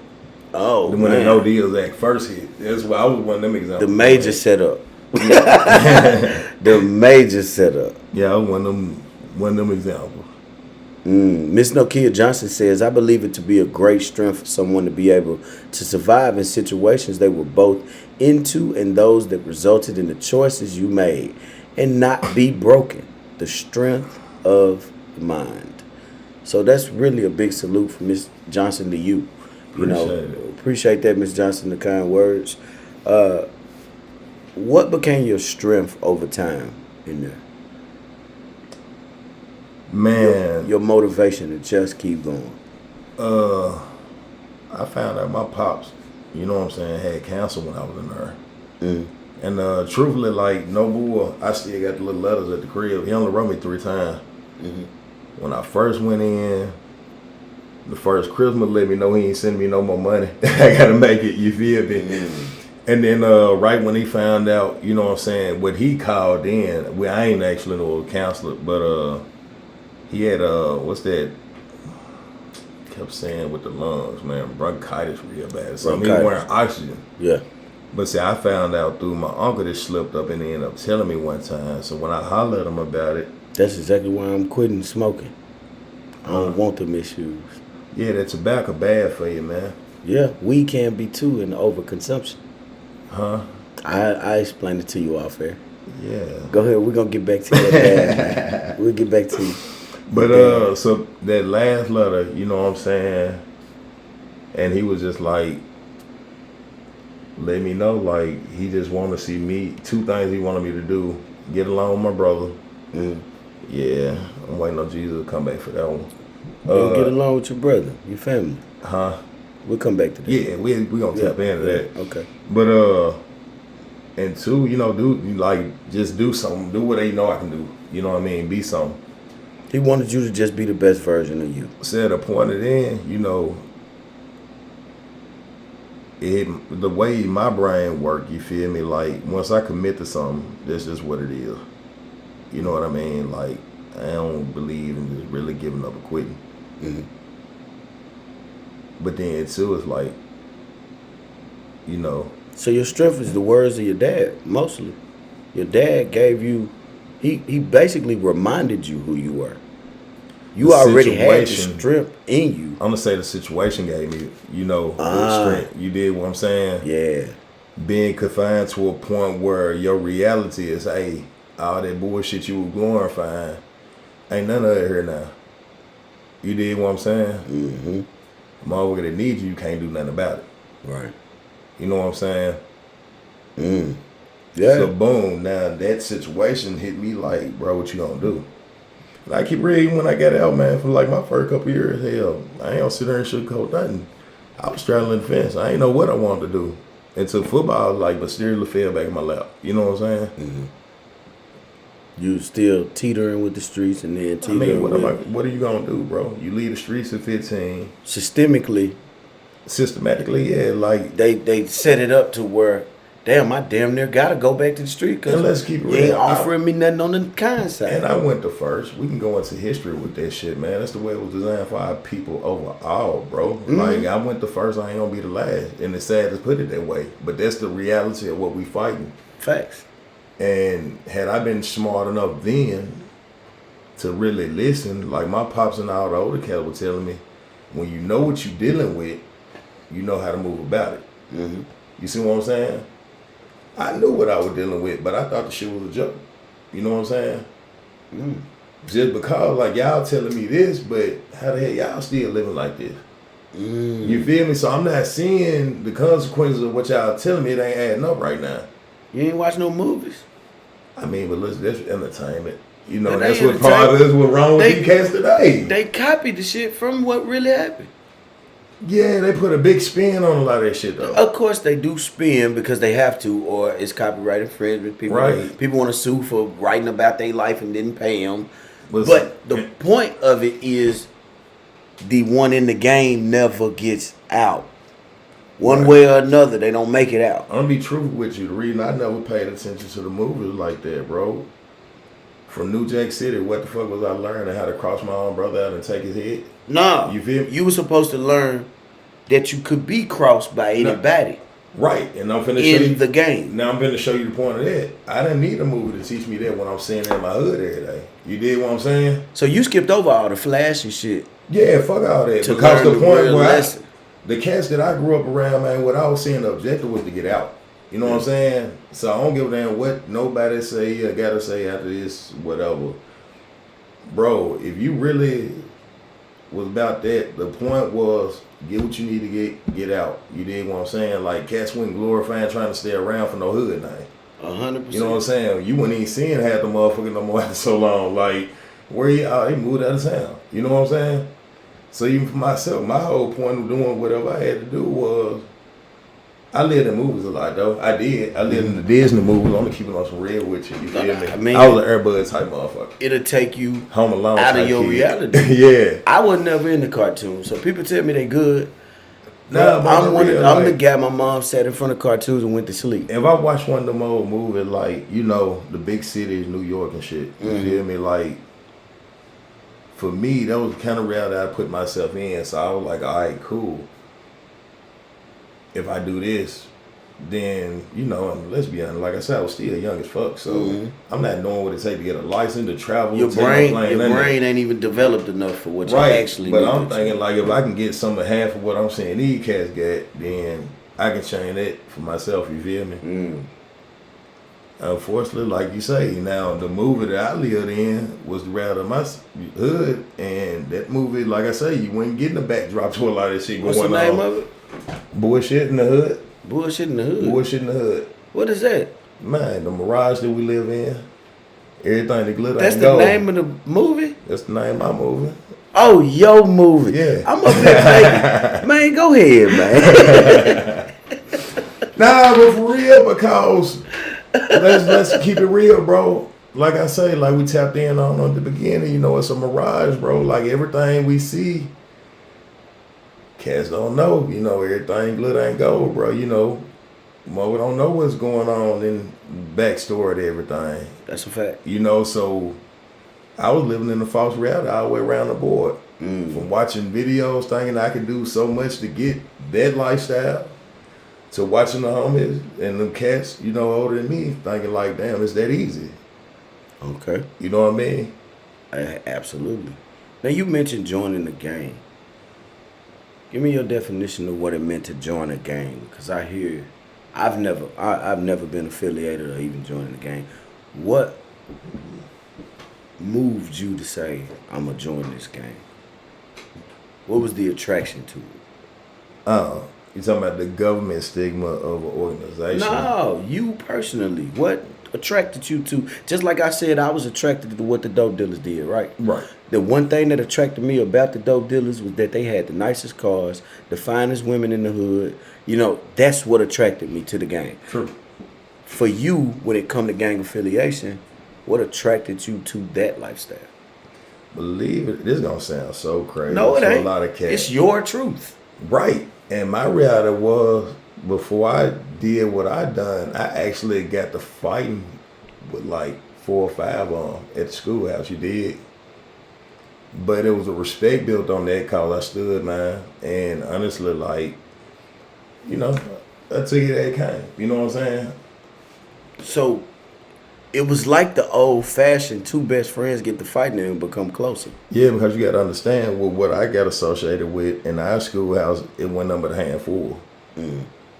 Oh, when the No Deals Act first hit. That's why I was one of them examples. The major setup. The major setup. Yeah, I was one of them examples. Miss Nokia Johnson says, I believe it to be a great strength for someone to be able to survive in situations they were both into and those that resulted in the choices you made and not be broken. The strength of the mind. So that's really a big salute from Miss Johnson to you. Appreciate Appreciate that, Miss Johnson, the kind words. What became your strength over time in there? Man, Your motivation to just keep going. I found out my pops, you know what I'm saying, had cancer when I was in there. And truthfully, like, no bull, I still got the little letters at the crib. He only wrote me 3 times. When I first went in, the first Christmas let me know he ain't sending me no more money. I gotta make it, you feel me? And then right when he found out, you know what I'm saying, what he called in, I ain't actually no counselor, but he had what's that? Kept saying with the lungs, man, bronchitis real bad. So he wearing oxygen. Yeah. But see, I found out through my uncle that slipped up and he ended up telling me one time. So when I hollered at him about it, that's exactly why I'm quitting smoking. I don't want them issues. Yeah, that tobacco bad for you, man. Yeah, weed can be too in the overconsumption. Huh? I explained it to you off air. Yeah. Go ahead. We're gonna get back to that. We'll get back to you. But so that last letter, you know what I'm saying, and he was just like, let me know, like, he just wanted to see me. 2 things he wanted me to do: get along with my brother. Yeah, I'm waiting on Jesus to come back for that one. You'll get along with your brother, your family. Huh? We'll come back to that. Yeah, we gonna tap into that. Okay. But and 2, you know, just do something. Do what they know I can do. You know what I mean? Be something. He wanted you to just be the best version of you. So at a point of then, you know, the way my brain work, you feel me? Like, once I commit to something, that's just what it is. You know what I mean? Like, I don't believe in just really giving up or quitting. But then too, it's like, you know. So your strength is the words of your dad, mostly. Your dad gave you, he basically reminded you who you were. You already had the strength in you. I'm gonna say the situation gave me, you know, the strength. You did what I'm saying? Yeah. Being confined to a point where your reality is, hey, all that bullshit you were glorifying, ain't none of it here now. You did what I'm saying? Motherfucker that needs you, you can't do nothing about it. Right. You know what I'm saying? Yeah. So boom, now that situation hit me like, bro, what you gonna do? And I keep reading when I got out, man, for like my first couple years. Hell, I ain't gonna sit there and sugarcoat nothing. I was straddling the fence. I ain't know what I wanted to do. Until football, like, mysteriously fell back in my lap. You know what I'm saying? You still teetering with the streets and then teetering what are you gonna do, bro? You leave the streets at 15. Systematically, yeah, like they set it up to where, damn, I damn near gotta go back to the street because let's keep it you ain't real. offering me nothing on the kind side. And I went to first. We can go into history with that shit, man. That's the way it was designed for our people overall, bro. Like, I went to first, I ain't gonna be the last. And it's sad to put it that way, but that's the reality of what we fighting. Facts. And had I been smart enough then to really listen, like my pops and all the older cats were telling me, when you know what you're dealing with, you know how to move about it. You see what I'm saying? I knew what I was dealing with, but I thought the shit was a joke. You know what I'm saying? Just because, like, y'all telling me this, but how the hell y'all still living like this? You feel me? So I'm not seeing the consequences of what y'all telling me. It ain't adding up right now. You ain't watch no movies. I mean, but listen, that's entertainment. You know, But that's they what part of this what's wrong with these cats today. They copied the shit from what really happened. Yeah, they put a big spin on a lot of that shit, though. Of course, they do spin because they have to, or it's copyright infringement. People want to sue for writing about their life and didn't pay them. But the point of it is, the one in the game never gets out. One way or another, they don't make it out. I'm gonna be truthful with you. The reason I never paid attention to the movies like that, bro. From New Jack City, what the fuck was I learning how to cross my own brother out and take his head? Nah. You feel me? You were supposed to learn that you could be crossed by anybody. Right. And I'm finna show you the game. Now I'm finna show you the point of that. I didn't need a movie to teach me that when I'm seeing it in my hood every day. You did what I'm saying? So you skipped over all the flashy shit. Yeah, fuck all that. To because learn the point where the cats that I grew up around, man, what I was seeing the objective was to get out. You know what I'm saying? So I don't give a damn what nobody say or gotta say after this, whatever. Bro, if you really was about that. The point was get what you need to get out. You dig what I'm saying? Like cats wasn't glorifying trying to stay around for no hood name. 100%. You know what I'm saying? You wouldn't even seeing half the motherfucker no more after so long. Like, where he out? He moved out of town. You know what I'm saying? So even for myself, my whole point of doing whatever I had to do was, I lived in movies a lot though. I did. I lived in the Disney movies. I'm gonna keep it on some real with you. You feel me? I mean, I was an Airbud type motherfucker. It'll take you Home Alone out type of your kid. reality. Yeah. I was never in the cartoon, so people tell me they good. Nah, but I'm real, the like, guy. My mom sat in front of cartoons and went to sleep. if I watch one of them old movies, like, you know, the big cities, New York and shit, you feel me? Like, for me, that was the kind of reality I put myself in. So I was like, all right, cool. If I do this, then, you know, and let's be honest, like I said, I was still young as fuck. So I'm not knowing what it takes to get a license to travel. Your take a plane, brain ain't even developed enough for what you right. actually But need I'm to thinking, do. like, if I can get some of half of what I'm saying these cats got, then I can change that for myself, you feel me? Unfortunately, like you say, now the movie that I lived in was rather my hood, and that movie, like I say, you wouldn't get in the backdrop to a lot of this shit going on. What's the name of it? Bullshit in the hood. Bullshit in the hood. Bullshit in the hood. What is that? Man, the mirage that we live in, everything that glitter That's ain't the gold. name of the movie? That's the name of my movie. Oh, your movie. Yeah. I'm up there thinking, man, go ahead, man. Nah, but for real, because let's keep it real, bro. Like I say, like we tapped in on at the beginning, you know, it's a mirage, bro. Like everything we see, cats don't know, you know, everything glitter ain't gold, bro. You know, mother don't know what's going on in backstory to everything. That's a fact. You know, so I was living in a false reality all the way around the board. From watching videos, thinking I could do so much to get that lifestyle, to watching the homies and them cats, you know, older than me, thinking like, damn, it's that easy. Okay. You know what I mean? Absolutely. Now, you mentioned joining the gang. Give me your definition of what it meant to join a gang, because I hear, I've never been affiliated or even joined the gang. What moved you to say, I'm going to join this gang? What was the attraction to it? You talking about the government stigma of an organization? No, you personally. What attracted you to, just like I said, I was attracted to what the dope dealers did, right? Right. The one thing that attracted me about the dope dealers was that they had the nicest cars, the finest women in the hood. You know, that's what attracted me to the gang. True. For you, when it come to gang affiliation, what attracted you to that lifestyle? Believe it, this is gonna sound so crazy. No, it to ain't. A lot of cats. It's your truth. Right. And my reality was, before I did what I done, I actually got to fighting with like 4 or 5 of them at the schoolhouse. You did. But it was a respect built on that cause I stood, man. And honestly, like, you know, I took it as it came. You know what I'm saying? So it was like the old fashioned two best friends get to fighting and become closer. Yeah, because you got to understand what I got associated with in our schoolhouse, it went number a handful.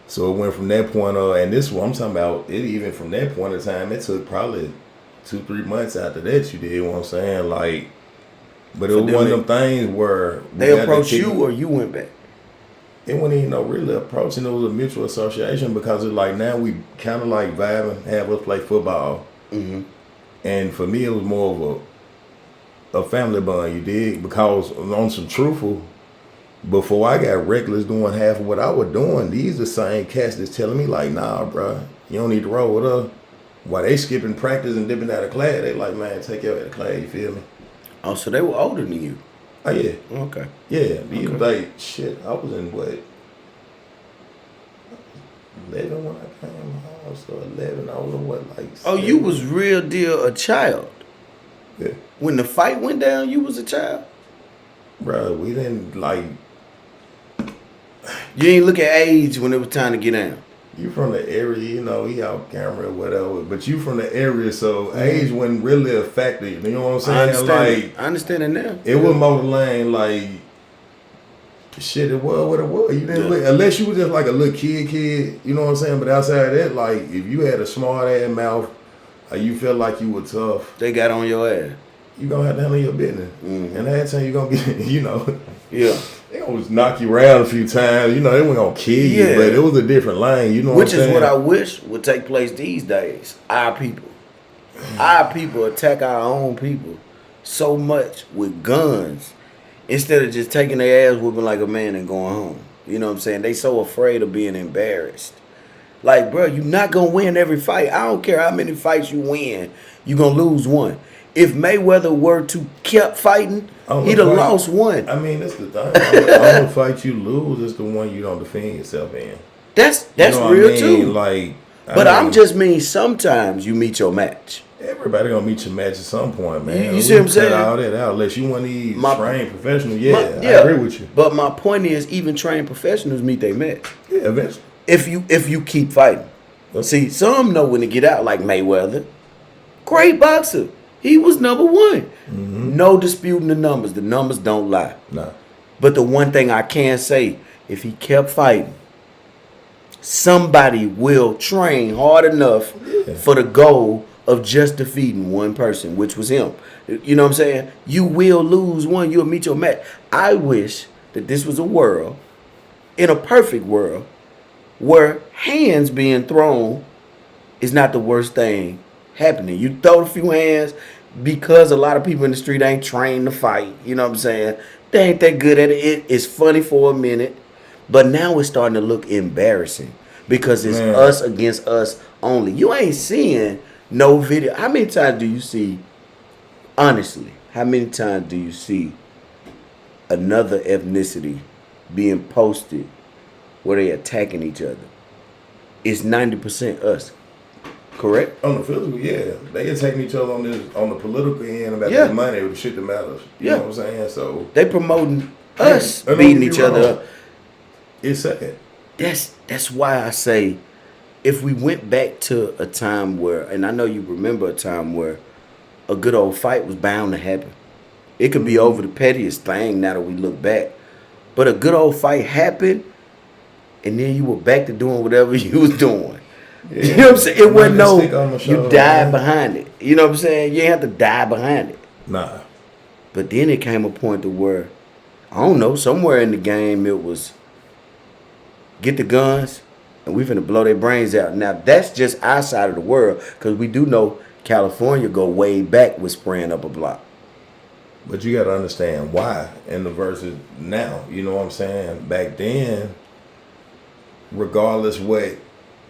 So it went from that point on, and this is what I'm talking about, it even from that point in time, it took probably 2-3 months after that, you did what I'm saying, like, but it was one of them things where they approached you or you went back? It wasn't even no really approaching, it was a mutual association because it's like now we kind of like vibing, have us play football. And for me, it was more of a family bond, you dig? Because on some truthful, before I got reckless doing half of what I was doing, these the same cats that's telling me like, nah, bro, you don't need to roll with us. While they skipping practice and dipping out of class, they like, man, take your out of class, you feel me? Oh, so they were older than you. Oh, yeah. Okay. Yeah, these like, shit, I was in what? 11 when I came home, so 11, I was in what, like 7? Oh, you was real deal a child. Yeah. When the fight went down, you was a child? Bro, we didn't like... You ain't look at age when it was time to get down. You from the area, you know, he out camera or whatever, but you from the area, so age wasn't really a factor. You know what I'm saying? I understand it now. It was more the lane, like, shit, it was what it was. You didn't look, unless you was just like a little kid, you know what I'm saying? But outside of that, like, if you had a smart ass mouth, or you felt like you were tough. They got on your ass. you gonna have to handle your business. And that time you gonna get, Yeah. they gonna knock you around a few times. They weren't gonna kill you, but it was a different lane. You know Which what I'm saying? is what I wish would take place these days. Our people attack our own people so much with guns instead of just taking their ass whooping like a man and going home. You know what I'm saying? They so afraid of being embarrassed. Like, bro, you're not gonna win every fight. I don't care how many fights you win, you're gonna lose one. If Mayweather were to kept fighting, he'd have lost one. I mean, that's the thing. The only fight you lose is the one you don't defend yourself in. That's You know what real I mean? too. Like, I'm just mean sometimes you meet your match. Everybody gonna meet your match at some point, man. You see what I'm saying? Cut all that out unless you want these trained professionals. I agree with you. But my point is, even trained professionals meet their match. Yeah, eventually. If you keep fighting. See, some know when to get out, like Mayweather. Great boxer. He was number one. No disputing the numbers. The numbers don't lie. Nah. But the one thing I can say, if he kept fighting, somebody will train hard enough for the goal of just defeating one person, which was him. You know what I'm saying? You will lose one. You'll meet your match. I wish that this was a world, in a perfect world, where hands being thrown is not the worst thing happening. You throw a few hands because a lot of people in the street ain't trained to fight. You know what I'm saying? They ain't that good at it. It's funny for a minute, but now it's starting to look embarrassing because it's us against us only. You ain't seeing no video. How many times do you see, honestly, how many times do you see another ethnicity being posted where they attacking each other? It's 90% us. Correct? On the physical, yeah. They attacking each other on the political end about their money or the shit that matters. You know what I'm saying? So they promoting us beating each other up. It's sad. That's why I say if we went back to a time where, and I know you remember a time where a good old fight was bound to happen. It could be over the pettiest thing now that we look back. But a good old fight happened, and then you were back to doing whatever you was doing. Yeah. You know what I'm saying? It wasn't you died behind it. You know what I'm saying? You ain't have to die behind it. Nah. But then it came a point to where, I don't know, somewhere in the game it was get the guns and we finna blow their brains out. Now that's just our side of the world because we do know California go way back with spraying up a block. But you got to understand why in the versus now. You know what I'm saying? Back then, regardless what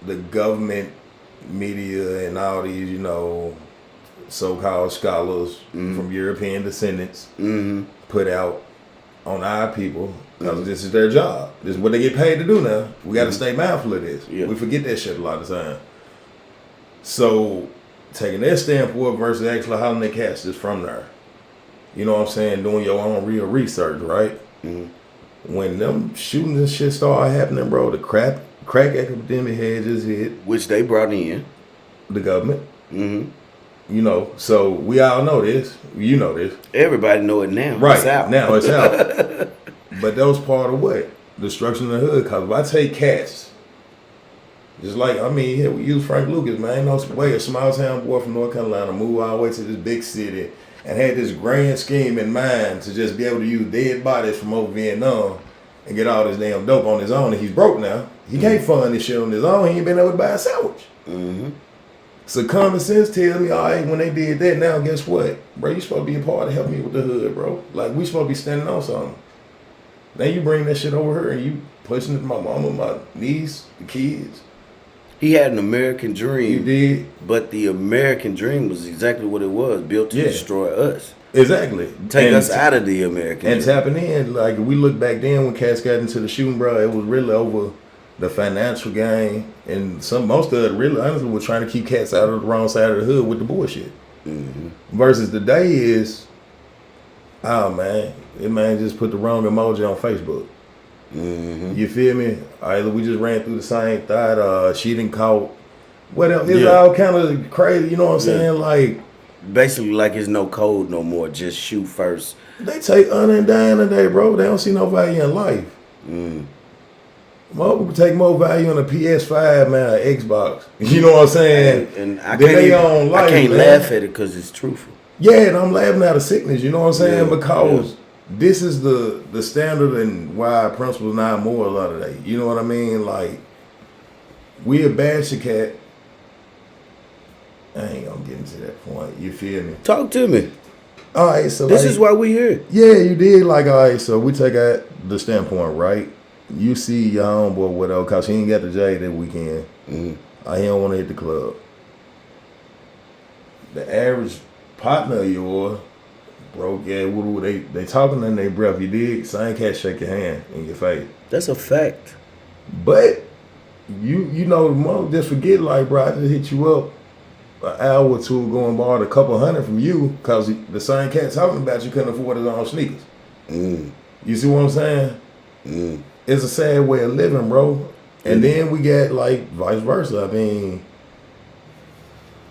the government, media, and all these, so-called scholars from European descendants put out on our people, because this is their job. This is what they get paid to do now. We got to stay mindful of this. Yeah. We forget that shit a lot of time. So, taking that standpoint versus actually hollering their cats is from there. You know what I'm saying? Doing your own real research, right? When them shootings and shit started happening, bro, the crack epidemic had just hit. Which they brought in. The government. So we all know this. You know this. Everybody know it now. Right. It's out. Now it's out. But that was part of what? Destruction of the hood. Because if I take cats, just like, here we use Frank Lucas, man. Ain't no way a small town boy from North Carolina moved all the way to this big city and had this grand scheme in mind to just be able to use dead bodies from over Vietnam and get all this damn dope on his own. And he's broke now. He can't fund this shit on his own. He ain't been able to buy a sandwich. So common sense tells me, all right, when they did that, now guess what? Bro, you supposed to be a part of helping me with the hood, bro. Like, we supposed to be standing on something. Now you bring that shit over here and you pushing it to my mama, my niece, the kids. He had an American dream. He did. But the American dream was exactly what it was, built to destroy us. Exactly. Take us out of the American and dream. Tapping in, like, if we look back then when cats got into the shooting, bro, it was really over the financial gain, and most of it really honestly was trying to keep cats out of the wrong side of the hood with the bullshit. Versus today is, oh man, it man just put the wrong emoji on Facebook. You feel me? Either we just ran through the same thought, she didn't caught, what else? It's all kind of crazy, you know what I'm saying? Like, basically like it's no code no more, just shoot first. They take honor and dying today, bro. They don't see no value in life. More people take more value on a PS5, man, an Xbox. You know what I'm saying? And I can't laugh at it because it's truthful. Yeah, and I'm laughing out of sickness. You know what I'm saying? Yeah, Because this is the standard and why principles not more a lot of day. You know what I mean? Like we a basher cat. I ain't gonna get into that point. You feel me? Talk to me. All right, so This like, is why we here. yeah, you did. Like, all right, so we take out the standpoint, right? You see your homeboy whatever, cause he ain't got the J that weekend. Mm-hmm. He don't want to hit the club. The average partner of yours, bro, yeah, they talking in their breath. You dig? Same cat shake your hand in your face. That's a fact. But you know, mother just forget, like, bro, I just hit you up an hour or two ago and borrowed a couple hundred from you because the same cat talking about you couldn't afford his own sneakers. Mm. You see what I'm saying? Mm. It's a sad way of living, bro. And then we got like vice versa. I mean,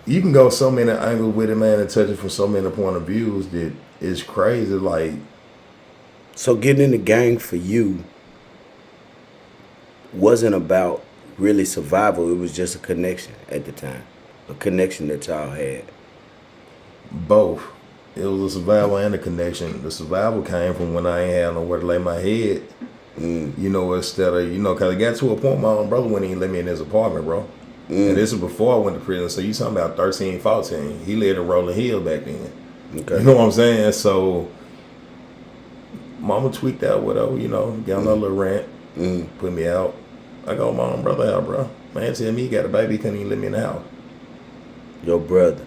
you can go so many angles with it, man, and touch it from so many point of views that it's crazy. Like, So getting in the gang for you wasn't about really survival. It was just a connection at the time. A connection that y'all had. both. It was a survival and a connection. The survival came from when I ain't had nowhere to lay my head. You know, instead of, you know, because it got to a point my own brother wouldn't even let me in his apartment, bro. And this is before I went to prison. So you talking about 13, 14. He lived in Rolling Hill back then. Okay. You know what I'm saying? So mama tweaked out whatever, you know, got on a little rant, put me out. I go, mom, brother out, bro. Man tell me he got a baby, he couldn't even let me in the house. Your brother.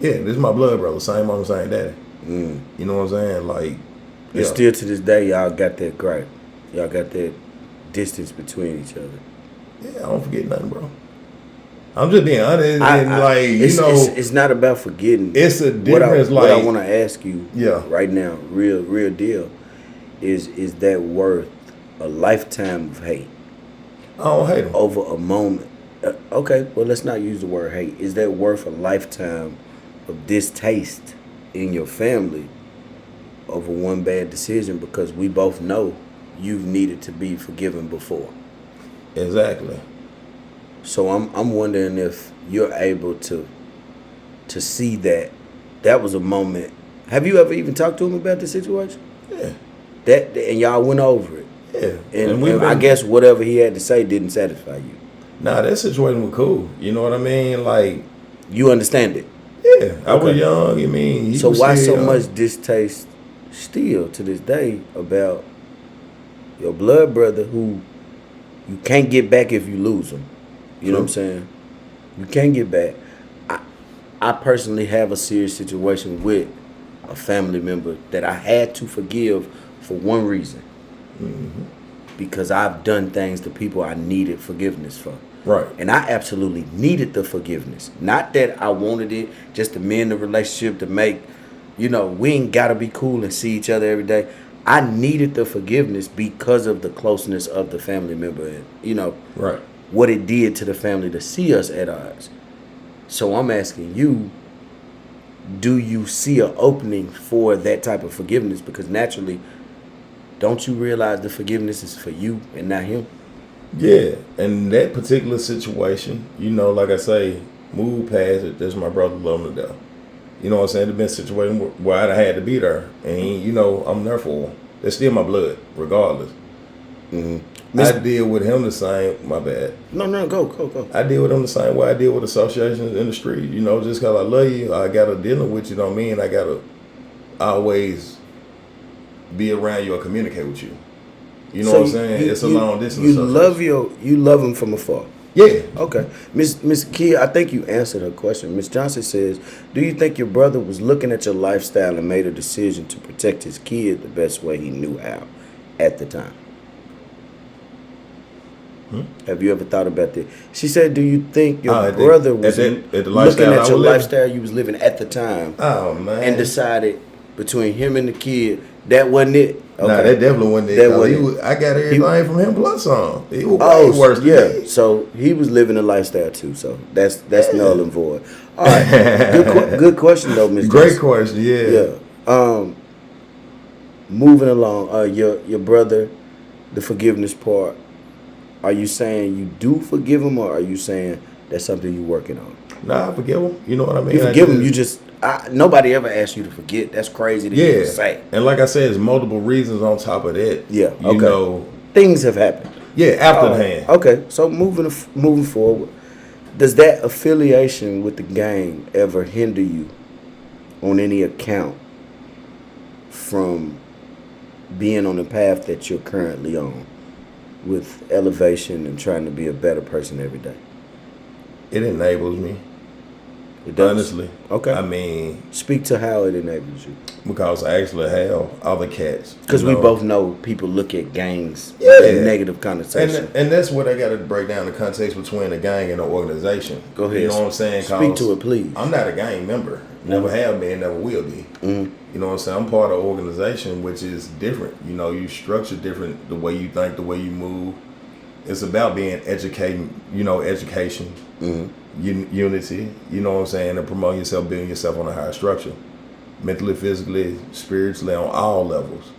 Yeah, this is my blood brother, same mama, same daddy. You know what I'm saying? Like, And still to this day, y'all got that gripe. Y'all got that distance between each other. yeah, I don't forget nothing, bro. I'm just being honest, It's not about forgetting. it's a difference. What I like, want to ask you, right now, real deal, is that worth a lifetime of hate I don't hate him. over a moment? Okay, well, let's not use the word hate. Is that worth a lifetime of distaste in your family over one bad decision? Because we both know you've needed to be forgiven before. Exactly. So I'm wondering if you're able to see that was a moment. Have you ever even talked to him about the situation? Yeah. And y'all went over it. Yeah. And I guess whatever he had to say didn't satisfy you. Nah, that situation was cool. You know what I mean? Like, You understand it. yeah, I was Okay. young. I mean, So why so much distaste still to this day about your blood brother who you can't get back if you lose him? You know what I'm saying? You can't get back. I personally have a serious situation with a family member that I had to forgive for one reason. Because I've done things to people I needed forgiveness for. Right. And I absolutely needed the forgiveness. Not that I wanted it just to mend the relationship to make, we ain't got to be cool and see each other every day. I needed the forgiveness because of the closeness of the family member and, Right. what it did to the family to see us at odds. So I'm asking you, do you see an opening for that type of forgiveness? Because naturally, don't you realize the forgiveness is for you and not him? Yeah, and that particular situation, like I say, move past it. That's my brother, love him to death. You know what I'm saying? There's been a situation where I'd have had to be there, and I'm there for him. That's still my blood, regardless. I deal with him the same. My bad. No, go. I deal with him the same way I deal with associations in the street. Just because I love you, I gotta deal with you. Don't mean I gotta always be around you or communicate with you. You know what I'm saying? It's a long distance. You love him from afar. Yeah. Okay. Miss Kia, I think you answered her question. Miss Johnson says, do you think your brother was looking at your lifestyle and made a decision to protect his kid the best way he knew how at the time? Have you ever thought about that? She said, do you think your brother was looking at your lifestyle you was living at the time and decided between him and the kid, that wasn't it? Okay. Nah, that definitely wasn't it. I got everything from him plus some. He was way worse than me. So he was living a lifestyle too. So that's null and void. All right, good question though, Miss. Great question. Yeah. Moving along, your brother, the forgiveness part. Are you saying you do forgive him, or are you saying that's something you're working on? Nah, I forgive them. You know what I mean? You forgive them. You just nobody ever asked you to forget. That's crazy to even say. And like I said, there's multiple reasons on top of that. Yeah. You know, things have happened. Yeah, after the hand. Okay, so moving forward, does that affiliation with the gang ever hinder you on any account from being on the path that you're currently on with elevation and trying to be a better person every day? It enables me. It does? Honestly. Okay. I mean, speak to how it enables you. Because I actually have other cats. Because we both know people look at gangs in negative connotation. And that's what I got to break down the context between a gang and an organization. Go ahead. You know what I'm saying? Speak to it, please. I'm not a gang member. Never have been, never will be. You know what I'm saying? I'm part of an organization which is different. You know, you structure different, the way you think, the way you move. It's about being education, unity, you know what I'm saying, and promoting yourself, building yourself on a higher structure. Mentally, physically, spiritually, on all levels.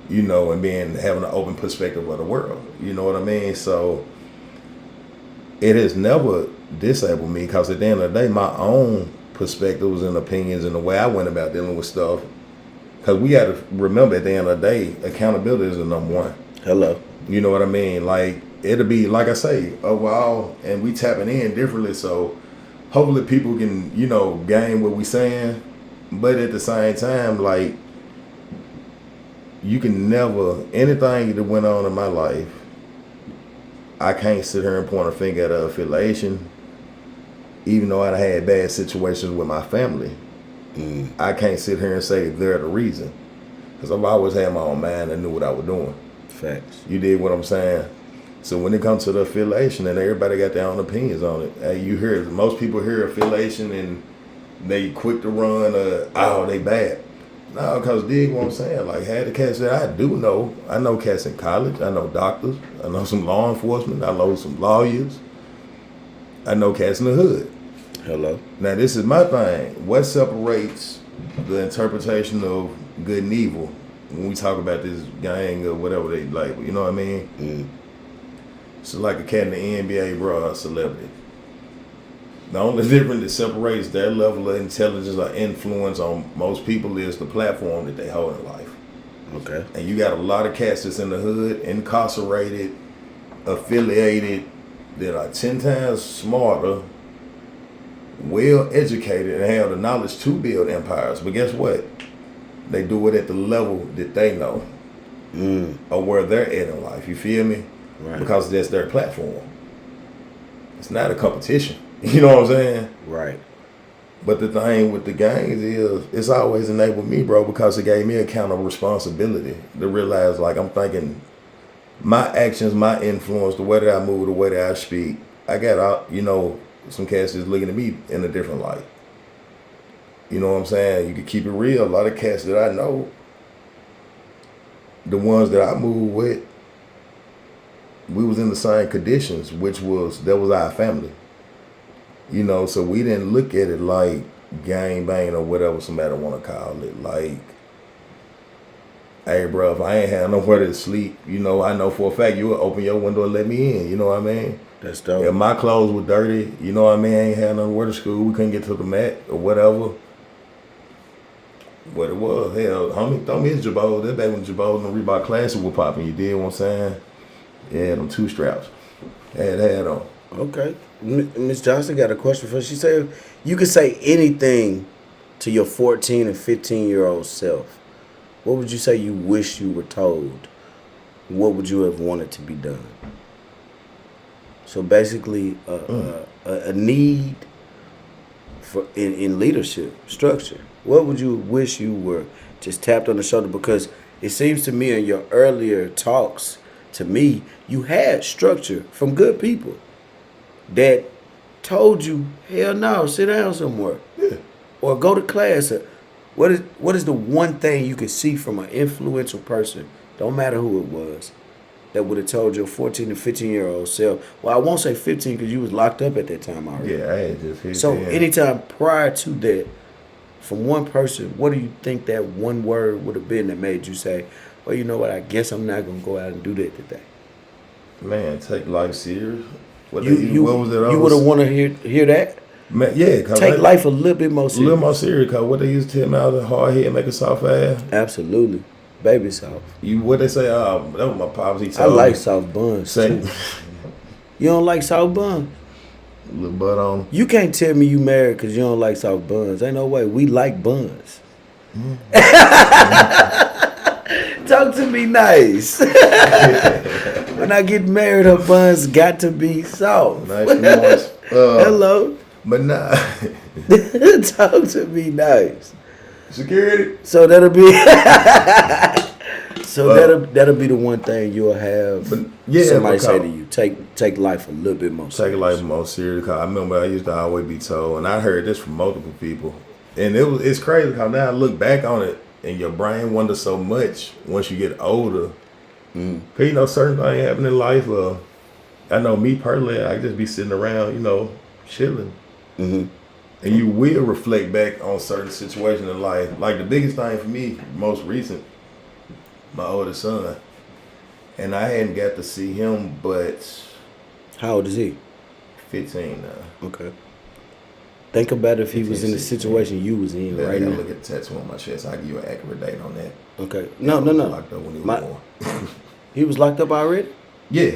You know, and having an open perspective of the world. You know what I mean? So it has never disabled me, because at the end of the day, my own perspectives and opinions and the way I went about dealing with stuff, because we got to remember at the end of the day, accountability is the number one. Hello. You know what I mean? Like, it'll be, like I say, overall, and we tapping in differently, so hopefully people can, gain what we saying, but at the same time, like, you can never, anything that went on in my life, I can't sit here and point a finger at affiliation, even though I had bad situations with my family. I can't sit here and say they're the reason, because I've always had my own mind and knew what I was doing. Facts. You did what I'm saying? So when it comes to the affiliation, and everybody got their own opinions on it. Hey, you hear, most people hear affiliation and they quick to run, they bad. No, because dig what I'm saying. Like, had the cats that I do know. I know cats in college. I know doctors. I know some law enforcement. I know some lawyers. I know cats in the hood. Hello. Now, this is my thing. What separates the interpretation of good and evil when we talk about this gang or whatever they like? You know what I mean? So like a cat in the NBA, bro, a celebrity. The only difference that separates their level of intelligence or influence on most people is the platform that they hold in life. Okay. And you got a lot of cats that's in the hood, incarcerated, affiliated, that are 10 times smarter, well educated, and have the knowledge to build empires. But guess what? They do it at the level that they know or where they're at in life. You feel me? Right. Because that's their platform. It's not a competition. You know what I'm saying? Right. But the thing with the gangs is, it's always enabled me, bro, because it gave me a kind of responsibility to realize, like, I'm thinking my actions, my influence, the way that I move, the way that I speak, I got, some cats that's looking at me in a different light. You know what I'm saying? You can keep it real. A lot of cats that I know, the ones that I move with, we was in the same conditions, that was our family. So we didn't look at it like gang bang or whatever somebody want to call it. Like, hey, bro, if I ain't had nowhere to sleep, I know for a fact you would open your window and let me in. You know what I mean? That's dope. If my clothes were dirty, you know what I mean? I ain't had nowhere to school. We couldn't get to the mat or whatever. What it was, hell, homie, throw me his Jabos. That back when Jabos and the Reebok Classic were popping. You did what I'm saying? Yeah, them 2 straps. Had on. Okay. Miss Johnson got a question for us. She said, you could say anything to your 14 and 15-year-old self. What would you say you wish you were told? What would you have wanted to be done? So basically, a need for in leadership structure. What would you wish you were just tapped on the shoulder? Because it seems to me in your earlier talks, to me, you had structure from good people that told you, hell no, sit down somewhere. Yeah. Or go to class. What is the one thing you could see from an influential person, don't matter who it was, that would have told your 14 to 15-year-old self? Well, I won't say 15 because you was locked up at that time already. Yeah, I had just 15. So anytime prior to that, from one person, what do you think that one word would have been that made you say, well, you know what, I guess I'm not going to go out and do that today? Man, take life serious. What was it? You would have want to hear that? Man, yeah, cause Take life a little bit more a serious. little more serious. Cause what they used to tell me, I was a hard head, make a soft ass. Absolutely. Baby soft. You what they say? That was my pops. He I told like me. soft buns. Say, Too. You don't like soft buns? little butt on. You can't tell me you married because you don't like soft buns. Ain't no way. We like buns. Talk to me nice. When I get married, her buns got to be soft. Nice and moist. Hello. But nah. Talk to me nice. Security. So that'll be that'll be the one thing you'll have somebody say to you, take life a little bit more serious. Take life more serious. Cause I remember I used to always be told, and I heard this from multiple people, and it's crazy because now I look back on it, and your brain wonders so much once you get older. Cause you know certain things happen in life. I know me personally, I just be sitting around, chilling. And you will reflect back on certain situations in life. Like the biggest thing for me, most recent, my oldest son. And I hadn't got to see him, but How old is he? 15 now. Okay. Think about if he was in the 16. situation you was in right now. Look at the tattoo on my chest. I'll give you an accurate date on that. Okay. No. Locked up when he was born. He was locked up already? Yeah.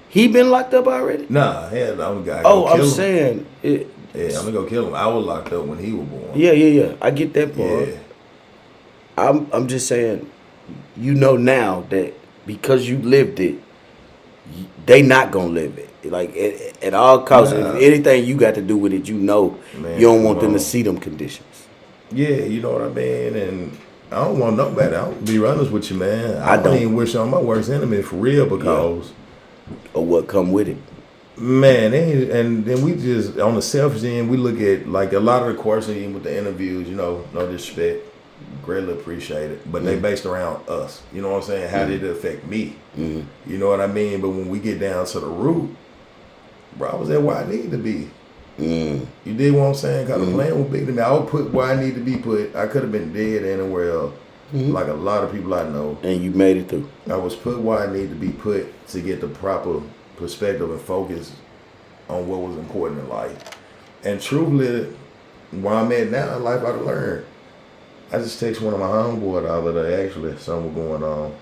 He been locked up already? Nah, I'm gonna Oh, kill I'm him. saying it. Yeah, I'm gonna go kill him. I was locked up when he was born. Yeah. I get that part. Yeah. I'm just saying, now that because you lived it, they not gonna live it. Like at all costs, Nah. if anything you got to do with it, Man, you don't want come them to on. see them conditions. Yeah, you know what I mean? And I don't want nobody. I'll be honest with you, man. I don't. even wish on my worst enemy for real because, Or what come with it. man, and then we just, on the selfish end, we look at, like, a lot of the questions, even with the interviews, no disrespect, greatly appreciate it, but they based around us. You know what I'm saying? How did it affect me? You know what I mean? But when we get down to the root, bro, I was there where I need to be. You did what I'm saying? Because the plan was big to me. I would put where I need to be put. I could have been dead anywhere else, like a lot of people I know. And you made it through. I was put where I need to be put to get the proper perspective and focus on what was important in life. And truthfully, where I'm at now in life, I've learned. I just text one of my homeboys the other day, actually, something was going on.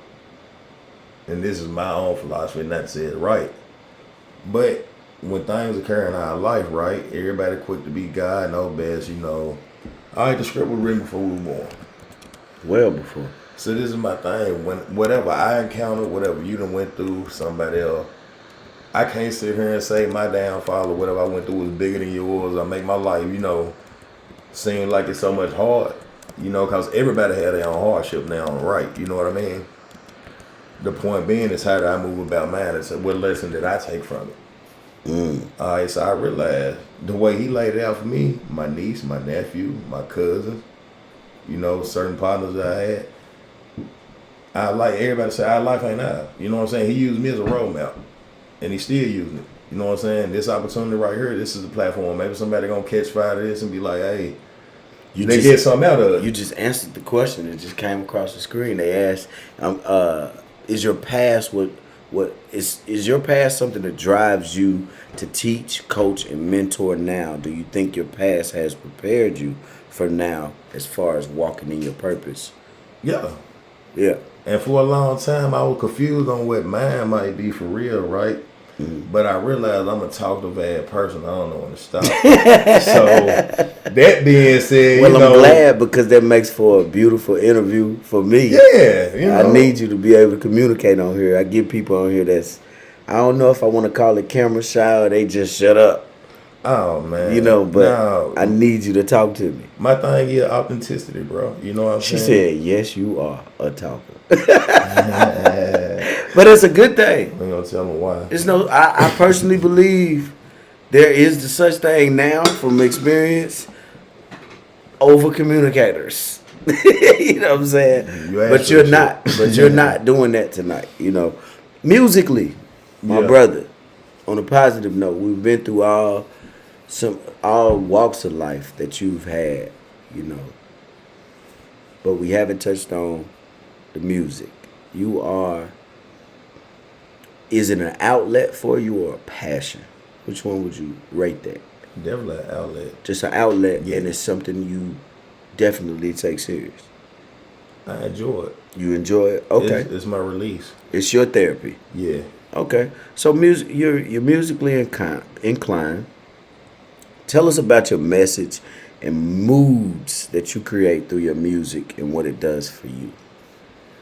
And this is my own philosophy, not to say it right. But when things occur in our life, right, everybody quick to be God, know best, All right, the script was written before we were born. Well before. So this is my thing. When whatever I encounter, whatever you done went through, somebody else, I can't sit here and say my downfall or whatever I went through was bigger than yours. I make my life, seem like it's so much hard. Because everybody had their own hardship now, right? You know what I mean? The point being is how do I move about mine? It's what lesson did I take from it? All right, so I realized the way he laid it out for me, my niece, my nephew, my cousins, certain partners that I had. I like everybody to say our life ain't ours. You know what I'm saying? He used me as a roadmap, and he's still using it. You know what I'm saying? This opportunity right here, this is the platform. Maybe somebody gonna catch fire to this and be like, hey, they get something out of it. You just answered the question. It just came across the screen. They asked, "Is your past what is your past something that drives you to teach, coach, and mentor now? Do you think your past has prepared you for now as far as walking in your purpose?" Yeah. Yeah. And for a long time, I was confused on what mine might be for real, right? But I realized I'm a talkative bad person. I don't know when to stop. So that being said, Well, I'm glad because that makes for a beautiful interview for me. Yeah, I need you to be able to communicate on here. I get people on here I don't know if I want to call it camera shy or they just shut up. Oh man, but no, I need you to talk to me. My thing is authenticity, bro. You know what I'm She saying? said, "Yes, you are a talker." But it's a good thing. I'm gonna tell them why. I personally believe there is the such thing now from experience over communicators. You know what I'm saying? But you're not. But you're not doing that tonight. Musically, my brother. On a positive note, we've been through all walks of life that you've had. But we haven't touched on the music. Is it an outlet for you or a passion? Which one would you rate that? Definitely an outlet. Just an outlet, Yeah. and it's something you definitely take serious. I enjoy it. You enjoy it? Okay. It's my release. It's your therapy. Yeah. Okay. So music, you're musically inclined. Tell us about your message and moods that you create through your music and what it does for you.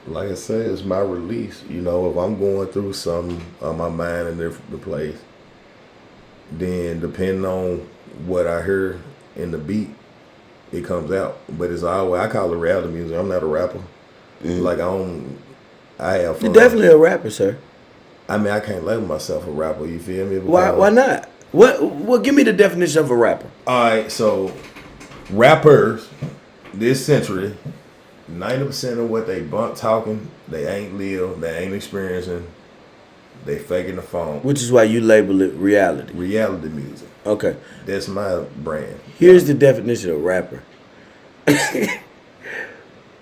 Like I said, it's my release. You know, if I'm going through something on my mind in the place, then depending on what I hear in the beat, it comes out. But it's always, I call it reality music. I'm not a rapper. Like I have fun. You're definitely a rapper, sir. I mean, I can't label myself a rapper. You feel me? Why not? What? Give me the definition of a rapper. All right, so rappers this century, 90% of what they bump talking, they ain't live, they ain't experiencing, they faking the phone. Which is why you label it reality. Reality music. Okay. That's my brand. Here's the definition of rapper.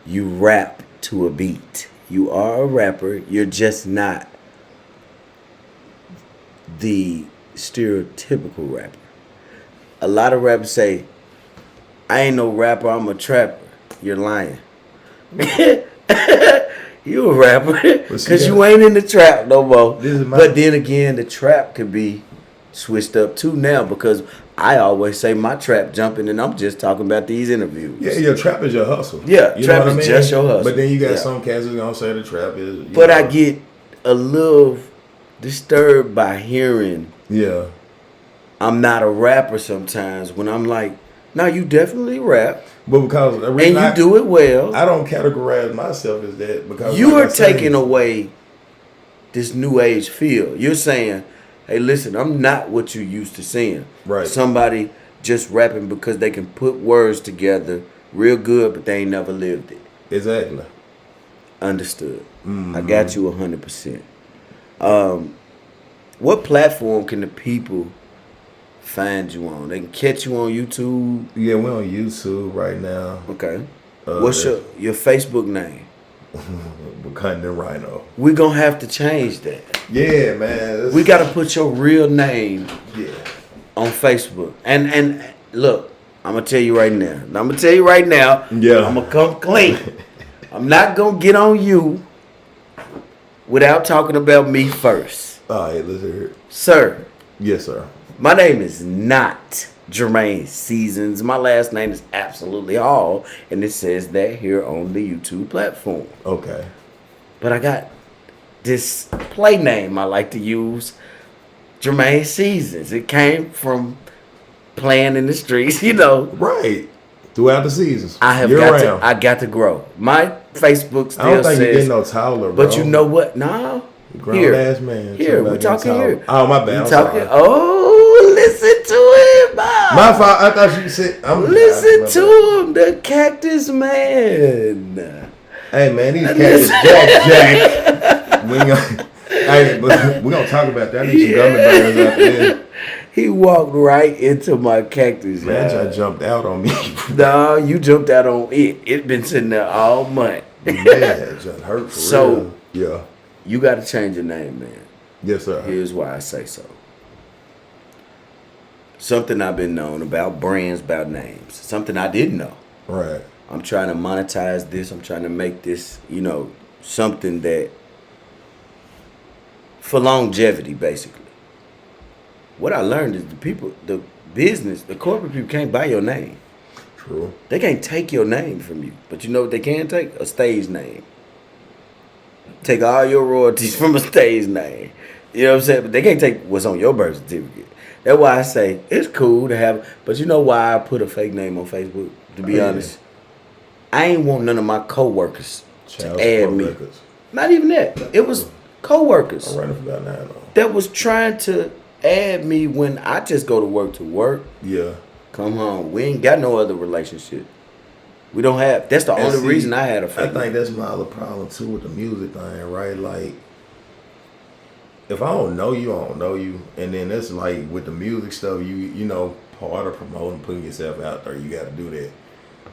You rap to a beat. You are a rapper. You're just not the stereotypical rapper. A lot of rappers say, I ain't no rapper, I'm a trapper. You're lying. You a rapper because you ain't in the trap no more. But then again, the trap could be switched up too now because I always say my trap jumping and I'm just talking about these interviews. Yeah, your trap is your hustle. Yeah, you trap is just your hustle. But then you got some cats who's gonna say the trap is. But I get a little disturbed by hearing. Yeah. I'm not a rapper sometimes when I'm like, no, you definitely rap. But because and you do it well. I don't categorize myself as that because you are taking away this new age feel. You're saying, hey, listen, I'm not what you used to seeing. Right. Somebody just rapping because they can put words together real good, but they ain't never lived it. Exactly. Understood. I got you 100%. What platform can the people find you on? They can catch you on YouTube? Yeah, we're on YouTube right now. Okay. What's your Facebook name? Wakanda Rhino. We're going to have to change that. Yeah, man. We got to put your real name on Facebook. And look, I'm going to tell you right now. Yeah. I'm going to come clean. I'm not going to get on you without talking about me first. All right, let's hear it. Sir. Yes, sir. My name is not Jermaine Seasons. My last name is absolutely Hall, and it says that here on the YouTube platform. Okay. But I got this play name I like to use, Jermaine Seasons. It came from playing in the streets, you know. Right. Throughout the seasons. I got to grow. My Facebook still I don't think says, you're getting no taller, bro. But you know what? No. Grown ass man. Here, we're talking here. Oh, my bad. We talking. Oh, listen to him, Bob. My fault. I thought you said. Listen to him, the Cactus Man. Hey, man, these cats Jack. We're gonna talk about that. I need some gummy bears out there. He walked right into my cactus. Man, I jumped out on me. No, you jumped out on it. It been sitting there all month. Yeah, it just hurt for real. Yeah. You got to change your name, man. Yes, sir. Here's why I say so. Something I've been known about brands, about names. Something I didn't know. Right. I'm trying to monetize this. I'm trying to make this, something that for longevity, basically. What I learned is the business, the corporate people can't buy your name. True. They can't take your name from you. But you know what they can take? A stage name. Take all your royalties from a stage name. You know what I'm saying? But they can't take what's on your birth certificate. That's why I say it's cool to have. But you know why I put a fake name on Facebook? To be honest, I ain't want none of my coworkers to add me. Records. Not even that. It was coworkers. I'm running for about 9 that was trying to add me when I just go to work. Yeah. Come home. We ain't got no other relationship. We don't have. That's the only reason I had a fake. I think that's my other problem too with the music thing, right? Like, if I don't know you, I don't know you. And then it's like with the music stuff, you know, part of promoting, putting yourself out there, you got to do that.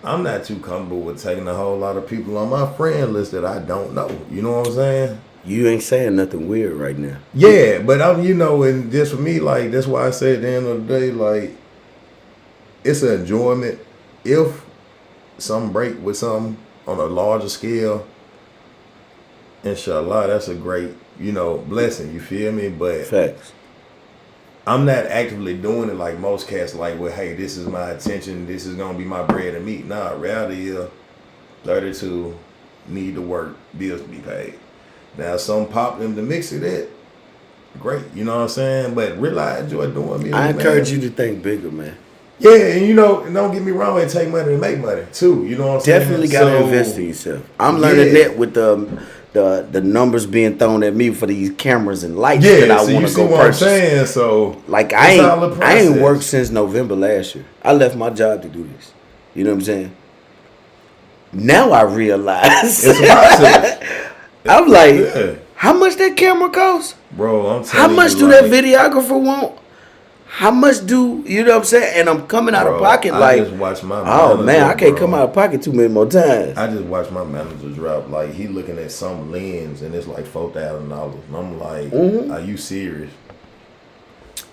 I'm not too comfortable with taking a whole lot of people on my friend list that I don't know. You know what I'm saying? You ain't saying nothing weird right now. Yeah, but and just for me, like that's why I say at the end of the day, like it's an enjoyment. If some break with something on a larger scale, inshallah, that's a great, blessing. You feel me? But Facts. I'm not actively doing it like most cats. Like, well, hey, this is my attention. This is gonna be my bread and meat. Nah, reality is 32 need to work, bills to be paid. Now, some pop in the mix of that, great. You know what I'm saying? But really, I enjoy doing music. I encourage you to think bigger, man. Yeah, and don't get me wrong, it take money to make money too. You know what I'm saying? Definitely got to invest in yourself. I'm learning that with the numbers being thrown at me for these cameras and lights that I want to go what purchase. I'm saying? So like I ain't worked since November last year. I left my job to do this. You know what I'm saying? Now I realize it's a process. I'm like, how much that camera cost? Bro, I'm telling you. How much do that videographer want? How much do you know what I'm saying? And I'm coming out of pocket I just watched my I can't come out of pocket too many more times. I just watched my manager drop, like he looking at some lens and it's like $4,000. And I'm like, Are you serious?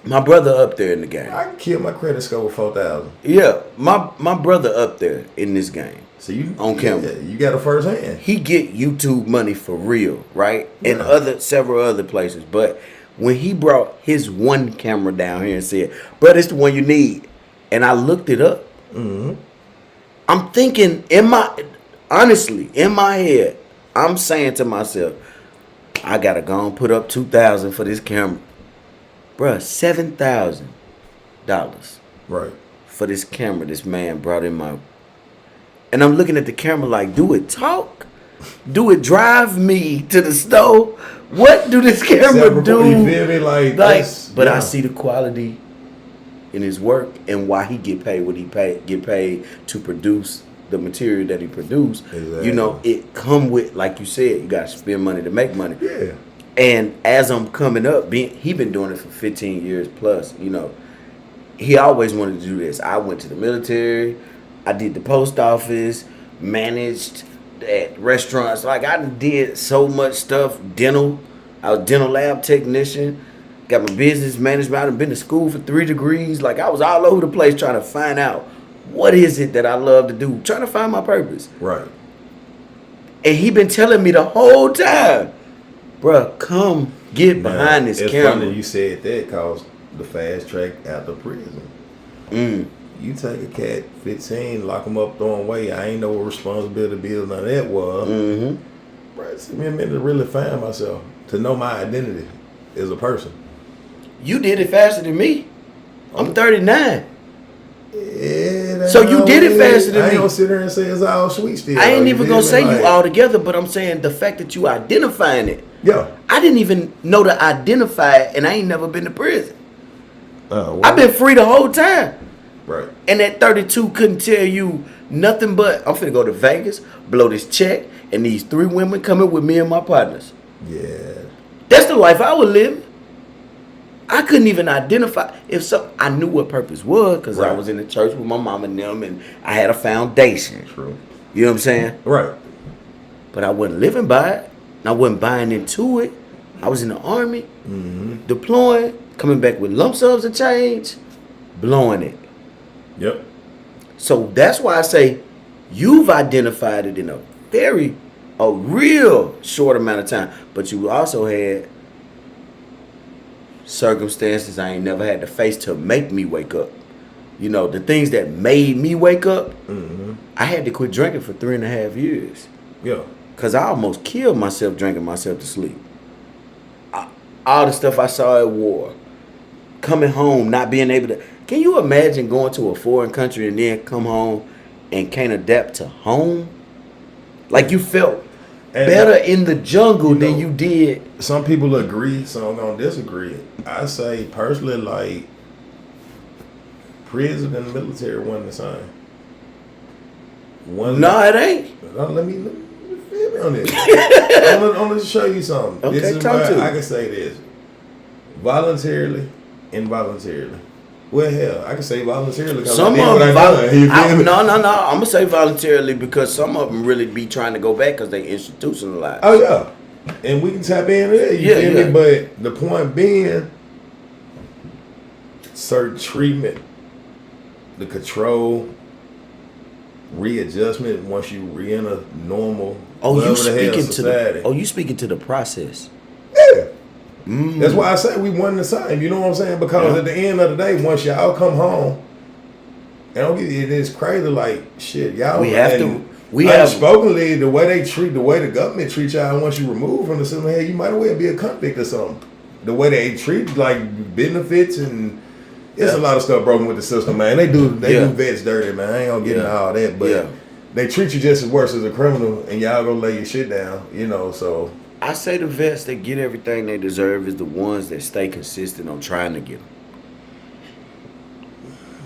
My brother up there in the game. I can kill my credit score with $4,000. Yeah, my brother up there in this game. So you on camera. You got a first hand. He get YouTube money for real, right? And several other places. But when he brought his one camera down here and said, "Bro, it's the one you need," and I looked it up, I'm thinking in my head, I'm saying to myself, I gotta go and put up $2,000 for this camera, bruh. $7,000 right for this camera. This man brought in and I'm looking at the camera like, do it talk? Do it drive me to the store? What do this camera do? You feel me? Like but I see the quality in his work and why he get paid what he get paid to produce the material that he produced. Exactly. It come with, like you said, you got to spend money to make money. Yeah. And as I'm coming up, he been doing it for 15 years plus. He always wanted to do this. I went to the military. I did the post office, managed at restaurants. Like I did so much stuff. Dental. I was dental lab technician. Got my business management. I've been to school for 3 degrees. Like I was all over the place trying to find out what is it that I love to do. Trying to find my purpose. Right. And he been telling me the whole time, bruh, come get behind this camera. It's funny you said that because the fast track out of prison. You take a cat 15, lock him up, throw him away. I ain't know what responsibility bill none of that was. Bro, it took me a minute to really find myself, to know my identity as a person. You did it faster than me. I'm 39. Yeah, so you did it faster than me. I ain't gonna sit here and say it's all sweet still. I ain't even gonna say you all together, but I'm saying the fact that you identifying it. Yeah. I didn't even know to identify it, and I ain't never been to prison. Well, I've been free the whole time. Right. And that 32 couldn't tell you nothing but I'm finna go to Vegas, blow this check, and these 3 women coming with me and my partners. Yeah. That's the life I would live. I couldn't even identify I knew what purpose was because I was in the church with my mom and them, and I had a foundation. True. You know what I'm saying? Right. But I wasn't living by it. And I wasn't buying into it. I was in the army, deploying, coming back with lump sums of change, blowing it. Yep. So that's why I say you've identified it in a real short amount of time. But you also had circumstances I ain't never had to face to make me wake up. The things that made me wake up, I had to quit drinking for 3.5 years. Yeah. Because I almost killed myself drinking myself to sleep. All the stuff I saw at war. Coming home, not being able to... Can you imagine going to a foreign country and then come home and can't adapt to home? Like you felt better in the jungle than you did. Some people agree, some gonna disagree. I say personally, like prison and military wasn't the same. It ain't. Let me feel me on this. I'm gonna show you something. Okay, this is talk why to I me. can say this. Voluntarily, involuntarily. Well, hell, I can say voluntarily because I did what I done. No. I'm gonna say voluntarily because some of them really be trying to go back because they institutionalized. Oh yeah. And we can tap into that, you feel me? But the point being, certain treatment, the control, readjustment once you re-enter normal. You speaking to the process. Yeah. That's why I say we one the same. You know what I'm saying? Because at the end of the day, once y'all come home, and it is crazy. Like shit, y'all. We have unspokenly the way the government treats y'all. Once you remove from the system, hey, you might well be a convict or something. The way they treat like benefits and it's a lot of stuff broken with the system, man. They do vets dirty, man. I ain't gonna get into all that, but they treat you just as worse as a criminal, and y'all gonna lay your shit down, you know. So I say the vets that get everything they deserve is the ones that stay consistent on trying to get them.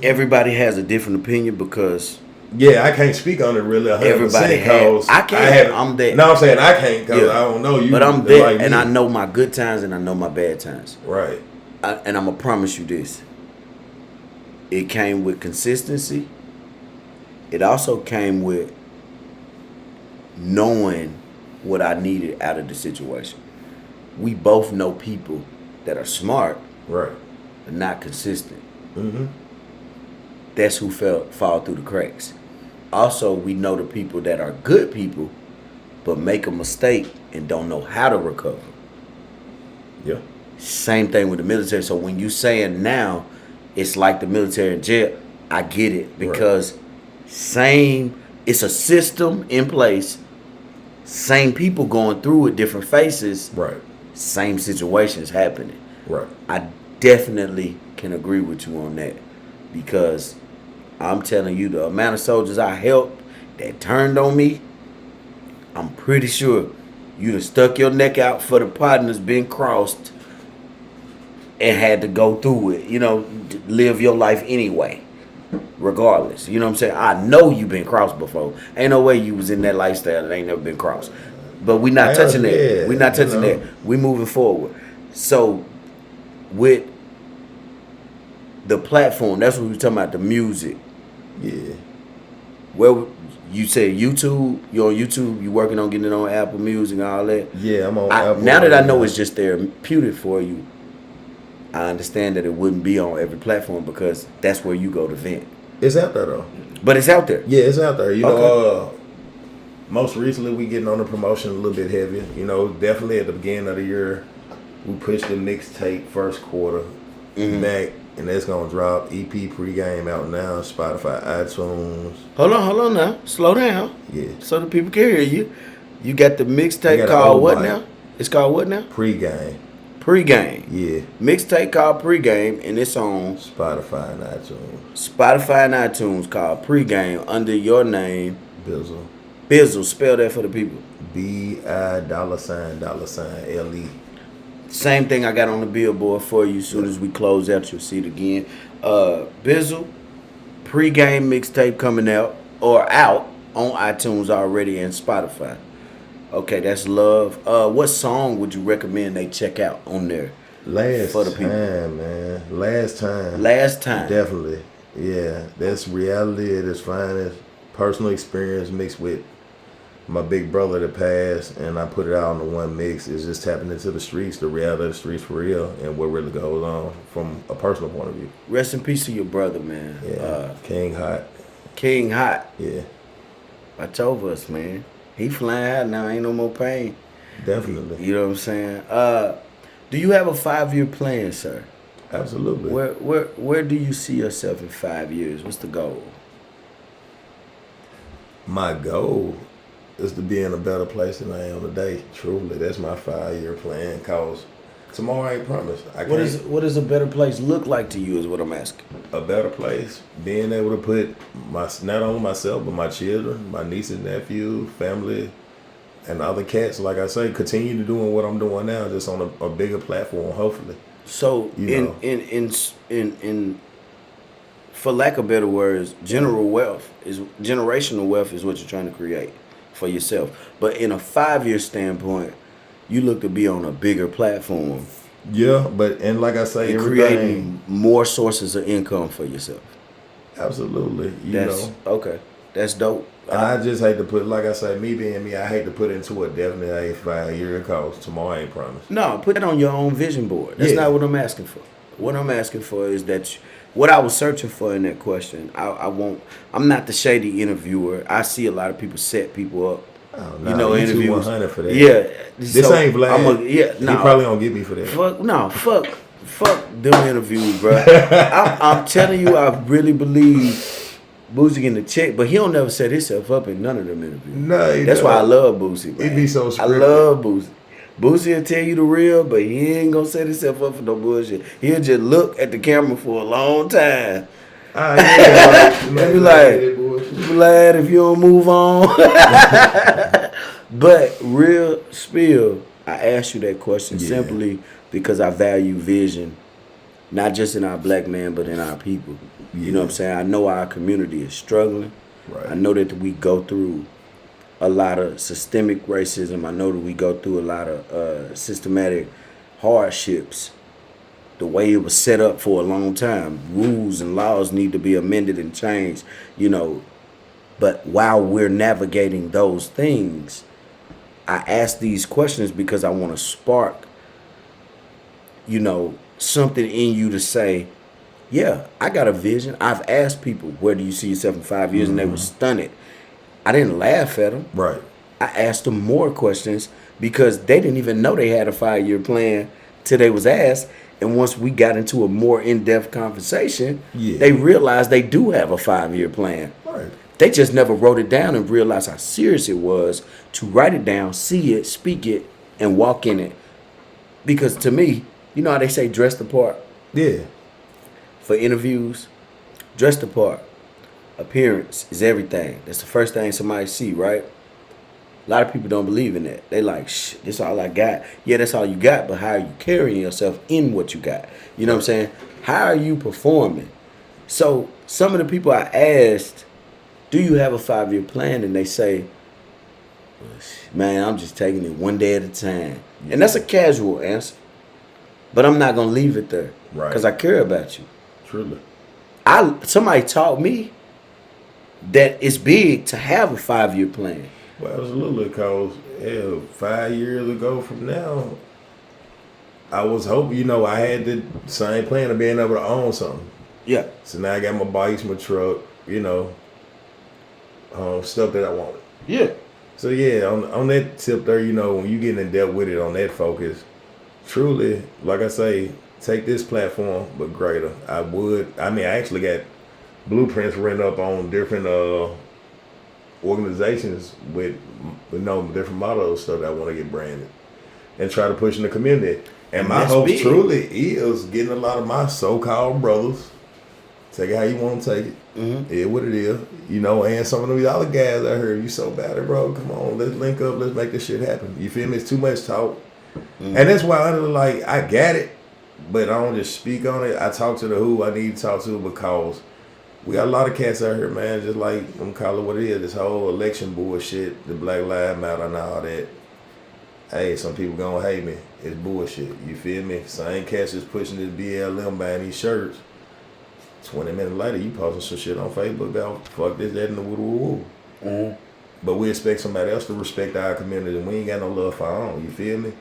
Everybody has a different opinion because I can't speak on it really 100%. Everybody has. I can't. I'm that. No, I'm saying I can't because I don't know you. But I'm that, like and I know my good times and I know my bad times. Right. And I'm gonna promise you this. It came with consistency. It also came with knowing what I needed out of the situation. We both know people that are smart, right, but not consistent. Mm-hmm. That's who fall through the cracks. Also, we know the people that are good people, but make a mistake and don't know how to recover. Yeah. Same thing with the military. So when you saying now, it's like the military in jail, I get it because it's a system in place. Same people going through it, different faces. Right. Same situations happening. Right. I definitely can agree with you on that because I'm telling you, the amount of soldiers I helped that turned on me, I'm pretty sure you'd have stuck your neck out for the partners being crossed and had to go through it, you know, live your life anyway, regardless. You know what I'm saying? I know you've been crossed before. Ain't no way you was in that lifestyle that ain't never been crossed. But we not touching that. We not touching that. We moving forward. So with the platform, that's what we talking about, the music. Yeah. Well, you said YouTube, you're on YouTube, you working on getting it on Apple Music and all that. Yeah, I'm on Apple. Now that I know it's just therapeutic for you, I understand that it wouldn't be on every platform because that's where you go to vent. It's out there though. But it's out there. Yeah, it's out there. You know, most recently we getting on the promotion a little bit heavier. You know, definitely at the beginning of the year, we pushed the mixtape first quarter back, and that's gonna drop. EP pregame out now, Spotify, iTunes. Hold on now. Slow down. Yeah. So the people can hear you. You got the mixtape called what now? It's called what now? Pregame. Pregame. Yeah. Mixtape called Pregame, and it's on Spotify and iTunes. Spotify and iTunes called Pregame under your name. Bizzle. Bizzle. Spell that for the people. $BI$$LE. Same thing I got on the billboard for you. As soon as we close out, you'll see it again. Bizzle. Pregame mixtape coming out or out on iTunes already and Spotify. Okay, that's love. What song would you recommend they check out on there? Last for the people? Man. Last time. Definitely. Yeah, that's reality at its finest. Personal experience mixed with my big brother that passed, and I put it out on the one mix. It's just tapping into the streets, the reality of the streets for real, and what really goes on from a personal point of view. Rest in peace to your brother, man. Yeah, King Hot. King Hot. Yeah. I told us, man. He flying high now. Ain't no more pain. Definitely. You know what I'm saying? Do you have a 5-year plan, sir? Absolutely. Where do you see yourself in 5 years? What's the goal? My goal is to be in a better place than I am today. Truly, that's my 5-year plan. Cause tomorrow ain't promised. What does a better place look like to you? Is what I'm asking. A better place, being able to put not only myself but my children, my nieces, nephews, family, and other cats. Like I say, continue to doing what I'm doing now, just on a bigger platform, hopefully. So in for lack of better words, generational wealth is what you're trying to create for yourself. But in a 5-year standpoint, you look to be on a bigger platform. Yeah, and like I say, creating more sources of income for yourself. Absolutely. Okay. That's dope. And I just hate to put, like I say, me being me, I hate to put into a definite 5 year cause tomorrow ain't promised. No, put that on your own vision board. That's Yeah. not what I'm asking for. What I'm asking for is that what I was searching for in that question. I'm not the shady interviewer. I see a lot of people set people up. Oh, You know, you interviews. 100 for that. Yeah. This ain't Vlad. He no. probably gonna get me for that. Fuck them interviews, bro. I'm telling you, I really believe Boosie getting the check, but he don't never set himself up in none of them interviews. No, That's why I love Boosie, man. He be so I scripted. love Boosie. Boosie will tell you the real, but he ain't gonna set himself up for no bullshit. He'll just look at the camera for a long time. And be like, glad if you don't move on. But real spill, I asked you that question simply because I value vision, not just in our black man, but in our people. You know what I'm saying? I know our community is struggling. Right. I know that we go through a lot of systemic racism. I know that we go through a lot of systematic hardships. The way it was set up for a long time, rules and laws need to be amended and changed, you know. But while we're navigating those things, I ask these questions because I want to spark, you know, something in you to say, yeah, I got a vision. I've asked people, where do you see yourself in 5 years? And they were stunned. I didn't laugh at them. Right. I asked them more questions because they didn't even know they had a 5-year plan till they was asked. And once we got into a more in-depth conversation, they realized they do have a 5-year plan. Right. They just never wrote it down and realized how serious it was to write it down, see it, speak it, and walk in it. Because to me, you know how they say dress the part? Yeah. For interviews, dress the part. Appearance is everything. That's the first thing somebody see, right? A lot of people don't believe in that. They like, this all I got. Yeah, that's all you got, but how are you carrying yourself in what you got? You know what I'm saying? How are you performing? So some of the people I asked, do you have a 5-year plan? And they say, man, I'm just taking it one day at a time. And that's a casual answer. But I'm not going to leave it there. Right. Because I care about you. Truly. Somebody taught me that it's big to have a 5-year plan. Well, absolutely, because 5 years ago from now, I was hoping, you know, I had the same plan of being able to own something. Yeah. So now I got my bikes, my truck, you know, stuff that I wanted. Yeah. So yeah, on that tip there, you know, when you get in depth with it on that focus, truly, like I say, take this platform, but greater. I actually got blueprints written up on different organizations with different mottos, stuff that I want to get branded and try to push in the community. And my hope truly is getting a lot of my so-called brothers, take it how you want to take it. Mm-hmm. Yeah, what it is, you know, and some of these other guys I heard, you so bad, bro. Come on, let's link up, let's make this shit happen. You feel me? It's too much talk, and that's why I got it, but I don't just speak on it. I talk to who I need to talk to because we got a lot of cats out here, man. Just like I'm calling it what it is, this whole election bullshit, the Black Lives Matter and all that. Hey, some people gonna hate me. It's bullshit. You feel me? Same cats is pushing this BLM buying these shirts. 20 minutes later, you posting some shit on Facebook about fuck this, that, and the woo. But we expect somebody else to respect our community, and we ain't got no love for our own. You feel me?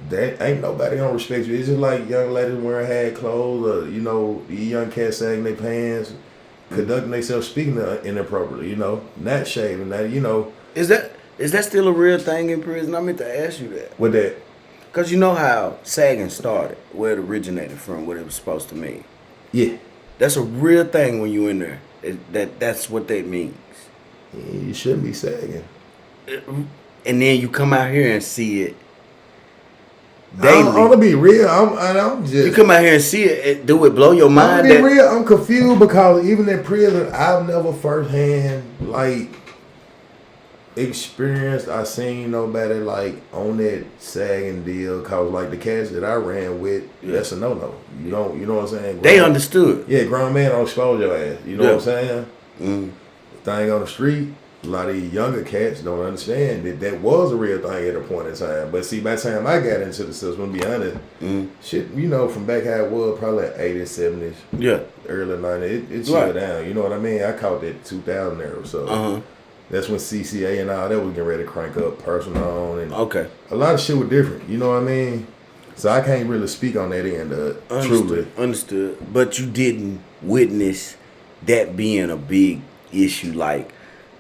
That ain't nobody gonna respect you. It's just like young ladies wearing hag clothes, or you know, these young cats sagging their pants, conducting themselves, speaking inappropriately. You know, not shaving. That you know. Is that still a real thing in prison? I meant to ask you that. With that. Because you know how sagging started, where it originated from, what it was supposed to mean. Yeah. That's a real thing when you in there. That's what that means. Yeah, you shouldn't be sagging. And then you come out here and see it daily. I'm gonna be real. I'm just. You come out here and see it. Do it blow your mind? I'm gonna be real. I'm confused because even in prison, I've never firsthand experienced. I seen nobody like on that sagging deal. Cause like the cats that I ran with, that's a no. You don't. You know what I'm saying? They understood. Yeah, grown man don't expose your ass. You know what I'm saying? Thing on the street. A lot of these younger cats don't understand that was a real thing at a point in time. But see, by the time I got into the system, to be honest, shit, you know, from back how it was, probably like 80s, 70s, early 90s, it slowed down. You know what I mean? I caught that 2000 era. So That's when CCA and all that was getting ready to crank up, personal and Okay. a lot of shit was different. You know what I mean? So I can't really speak on that end of it, truly. Understood. But you didn't witness that being a big issue, like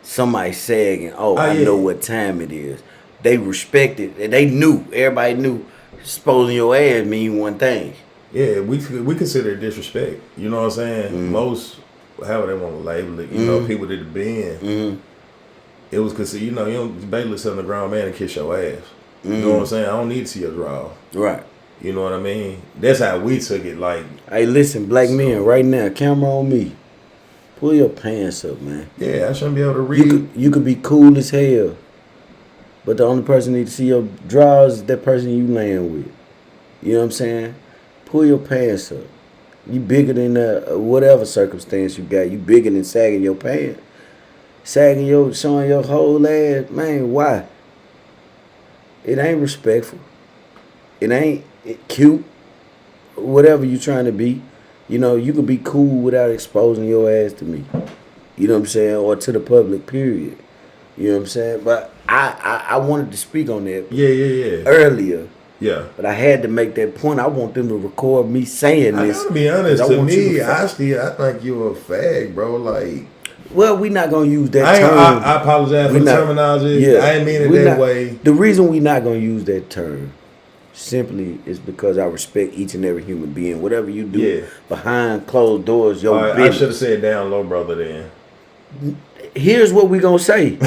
somebody saying, I yeah. know what time it is. They respected and they knew. Everybody knew exposing your ass mean one thing. Yeah, we consider it disrespect. You know what I'm saying? Most, however they want to label it, you know, people that have been, it was considered, you know, you don't basically sit on the ground man and kiss your ass. You know what I'm saying? I don't need to see your draw. Right. You know what I mean? That's how we took it. Like, hey, listen, black men, right now, camera on me. Pull your pants up, man. yeah, I shouldn't be able to read. You could be cool as hell, but the only person need to see your drawers is that person you laying with. You know what I'm saying? Pull your pants up. You bigger than whatever circumstance you got. You bigger than sagging your pants. Showing your whole ass. Man, why? It ain't respectful. It ain't cute. Whatever you trying to be. You know, you can be cool without exposing your ass to me. You know what I'm saying? Or to the public, period. You know what I'm saying? But I wanted to speak on that Yeah. earlier. Yeah. But I had to make that point. I want them to record me saying I this. gotta be honest, I to want you me, to I think you're a fag, bro. Like, well, we not gonna use that term. I apologize for the terminology. Yeah, I ain't mean it that way. The reason we not gonna use that term simply is because I respect each and every human being. Whatever you do behind closed doors, your All right, business. I should have said down low, brother, then. Here's what we gonna say.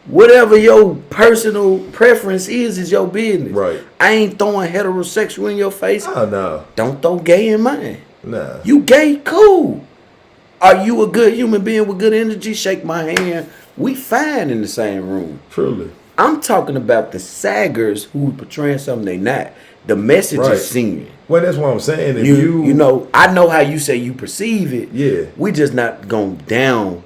Whatever your personal preference is your business. Right. I ain't throwing heterosexual in your face. Oh, no. Don't throw gay in mine. Nah. You gay, cool. Are you a good human being with good energy? Shake my hand. We fine in the same room. Truly. I'm talking about the saggers who portraying something they not. The message is singing. Well, that's what I'm saying. If you know, I know how you say you perceive it. Yeah. We just not going down.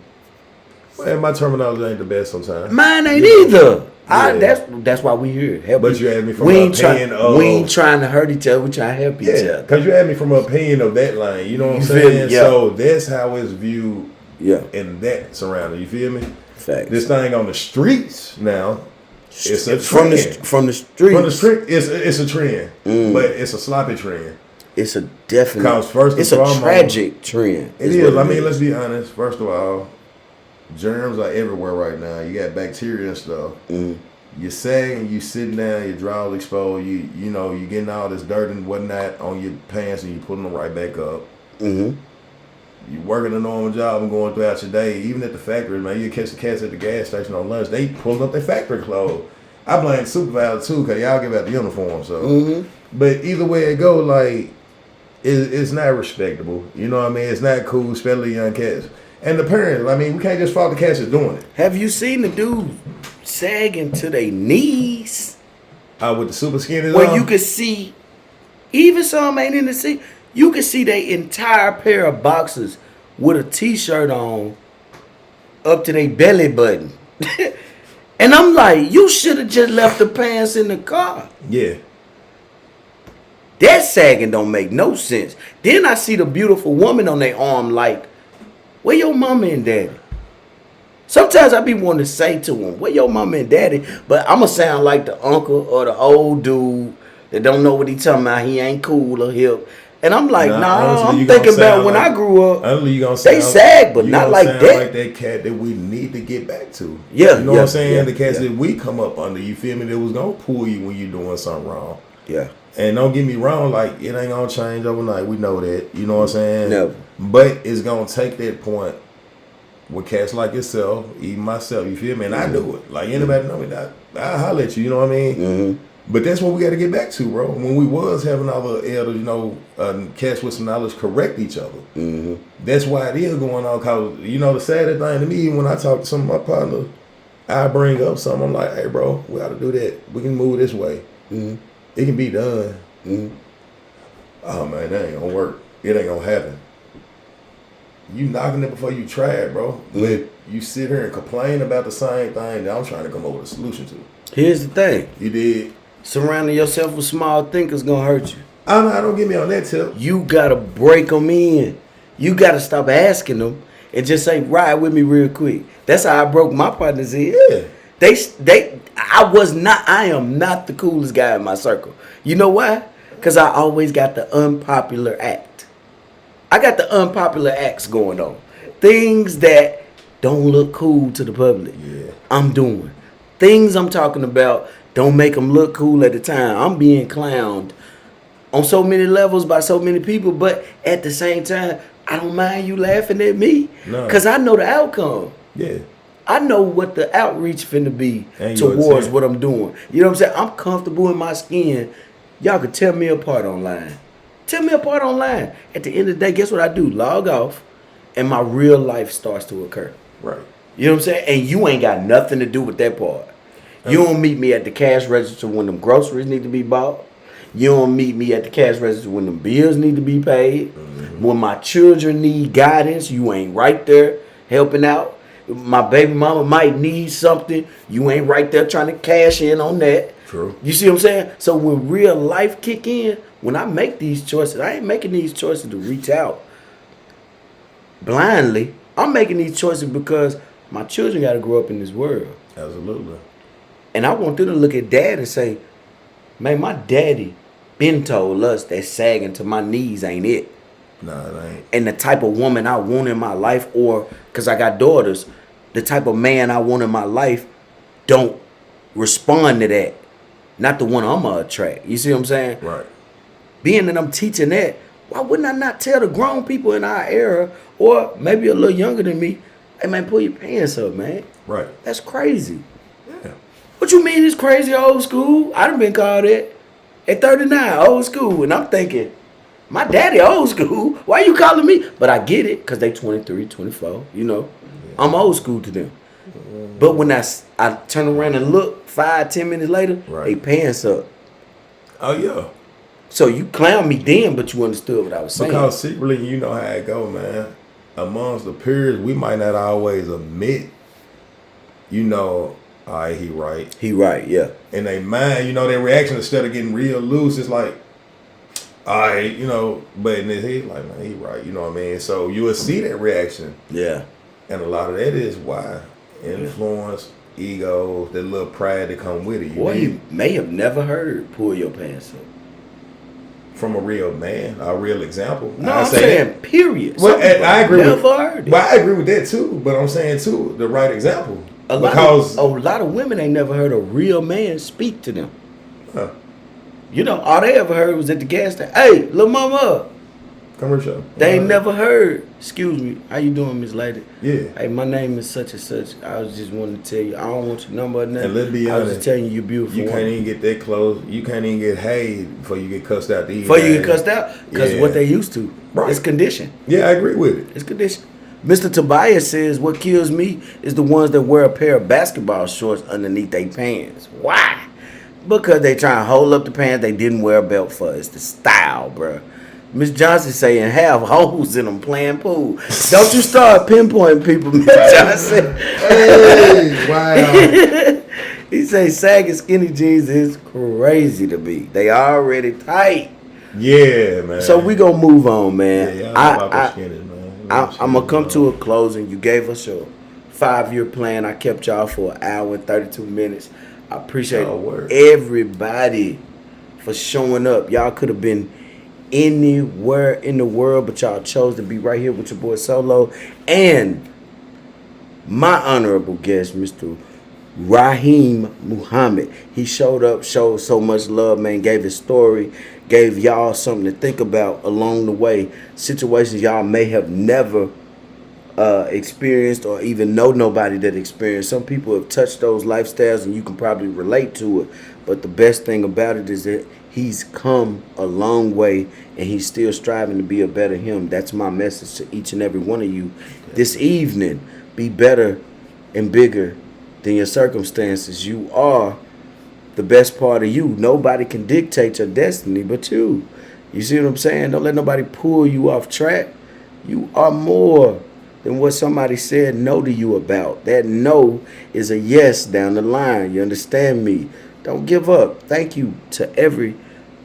Well, my terminology ain't the best sometimes. Mine ain't either. That's why we here. Help but each. you had me from an opinion of... We ain't trying to hurt each other. We trying to help each other. Because you had me from an opinion of that line. You know what I'm saying? So that's how it's viewed in that surrounding. You feel me? Facts. This thing on the streets now, it's a from trend. From the streets. From the street, it's a trend. But it's a sloppy trend. It's a definite... Because first it's of all... a tragic trend. It is. I mean, let's be honest. First of all, germs are everywhere right now. You got bacteria and stuff. You're sagging, you sitting down, your drawers exposed, you know, you getting all this dirt and whatnot on your pants and you putting them right back up. You working a normal job and going throughout your day, even at the factory, man. You catch the cats at the gas station on lunch, they pulling up their factory clothes. I blame the supervisor too, because y'all give out the uniform, so. But either way it go, like, it's not respectable. You know what I mean? It's not cool, especially young cats. And the parents, I mean, we can't just fault the cats that's doing it. Have you seen the dude sagging to their knees? With the super skinny where you could see, even some ain't in the seat, you could see their entire pair of boxers with a t-shirt on up to their belly button. And I'm like, you should have just left the pants in the car. Yeah. That sagging don't make no sense. Then I see the beautiful woman on their arm like, where your mama and daddy? Sometimes I be wanting to say to them, where your mama and daddy? But I'm going to sound like the uncle or the old dude that don't know what he talking about. He ain't cool or hip. And I'm like, honestly, I'm thinking about when I grew up. They sag, but not like that. Like that cat that we need to get back to. Yeah. You know what I'm saying? The cats that we come up under, you feel me? That was going to pull you when you're doing something wrong. Yeah. And don't get me wrong, like, it ain't going to change overnight. We know that. You know what I'm saying? Never. But it's going to take that point with cats like yourself, even myself, you feel me? And I do it. Like, anybody know me, I holler at you, you know what I mean? But that's what we got to get back to, bro. When we was having other elders, you know, cats with some knowledge correct each other. That's why it is going on. Because, you know, the saddest thing to me, when I talk to some of my partners, I bring up something. I'm like, hey, bro, we got to do that. We can move this way. It can be done. Oh, man, that ain't going to work. It ain't going to happen. You knocking it before you try it, bro. But you sit here and complain about the same thing that I'm trying to come up with a solution to. Here's the thing. You did. Surrounding yourself with small thinkers gonna hurt you. I don't get me on that tip. You gotta break them in. You gotta stop asking them. and just say, ride with me real quick. That's how I broke my partners in. Yeah. I am not the coolest guy in my circle. You know why? Because I always got the unpopular act. I got the unpopular acts going on. Things that don't look cool to the public. Yeah. I'm doing. Things I'm talking about don't make them look cool at the time. I'm being clowned on so many levels by so many people, but at the same time, I don't mind you laughing at me. No. Because I know the outcome. Yeah. I know what the outreach finna be And towards what I'm doing. You know what I'm saying? I'm comfortable in my skin. Y'all can tell me apart online. Tell me apart online. At the end of the day, guess what I do? Log off, and my real life starts to occur. Right. You know what I'm saying? And you ain't got nothing to do with that part. You don't meet me at the cash register when them groceries need to be bought. You don't meet me at the cash register when them bills need to be paid. Mm-hmm. When my children need guidance, you ain't right there helping out. My baby mama might need something. You ain't right there trying to cash in on that. True. You see what I'm saying? So when real life kick in, when I make these choices, I ain't making these choices to reach out blindly. I'm making these choices because my children got to grow up in this world. Absolutely. And I want them to look at dad and say, man, my daddy been told us that sagging to my knees ain't it. Nah, it ain't. And the type of woman I want in my life, or because I got daughters, the type of man I want in my life don't respond to that. Not the one I'm going to attract. You see what I'm saying? Right. Being that I'm teaching that, why wouldn't I not tell the grown people in our era, or maybe a little younger than me, hey, man, pull your pants up, man. Right. That's crazy. Yeah. What you mean it's crazy old school? I done been called that at 39, old school. And I'm thinking, my daddy old school. Why you calling me? But I get it, because they 23, 24, you know. Yeah. I'm old school to them. But when I turn around and look 5-10 minutes later, right. They pants up. Oh, yeah. So you clown me then, but you understood what I was saying. Because secretly, you know how it go, man. Amongst the peers, we might not always admit, you know, all right, he right. He right, yeah. In their mind, you know, their reaction, instead of getting real loose, it's like, all right, you know, but in his head, like, man, he right, you know what I mean? So you will see that reaction. Yeah. And a lot of that is why. Influence, ego, that little pride that come with it. You may have never heard pull your pants up. From a real man, a real example. No, I'm saying period. Well, I agree never heard it. Well, I agree with that too, but I'm saying too, the right example. A lot of women ain't never heard a real man speak to them. Huh. You know, all they ever heard was at the gas station, hey, little mama. Commercial. They ain't never heard, excuse me, how you doing, Miss Lady? Yeah. Hey, my name is such and such. I was just wanting to tell you, I don't want your number or nothing. And let's be honest, I was just telling you you're beautiful. You can't even get that close. You can't even get hayed before you get cussed out. Before you get cussed out? Because what they used to. Right. It's conditioned. Yeah, I agree with it. It's conditioned. Mr. Tobias says, what kills me is the ones that wear a pair of basketball shorts underneath their pants. Why? Because they trying to hold up the pants they didn't wear a belt for. It's the style, bro. Miss Johnson saying have holes in them playing pool. Don't you start pinpointing people, Miss Johnson. Hey, wow. He say sagging skinny jeans is crazy to me. They already tight. Yeah, man. So we gonna move on, man. Yeah, I'm gonna come to a closing. You gave us your 5-year plan. I kept y'all for an hour and 32 minutes. I appreciate everybody for showing up. Y'all could have been anywhere in the world, but y'all chose to be right here with your boy Solo and my honorable guest, Mr. Raheem Muhammad. He showed up, showed so much love, man, gave his story, gave y'all something to think about along the way. Situations y'all may have never experienced or even know nobody that experienced. Some people have touched those lifestyles and you can probably relate to it. But the best thing about it is that he's come a long way and he's still striving to be a better him. That's my message to each and every one of you this evening. Be better and bigger than your circumstances. You are the best part of you. Nobody can dictate your destiny but you. You see what I'm saying? Don't let nobody pull you off track. You are more than what somebody said no to you about. That no is a yes down the line. You understand me? Don't give up. Thank you to every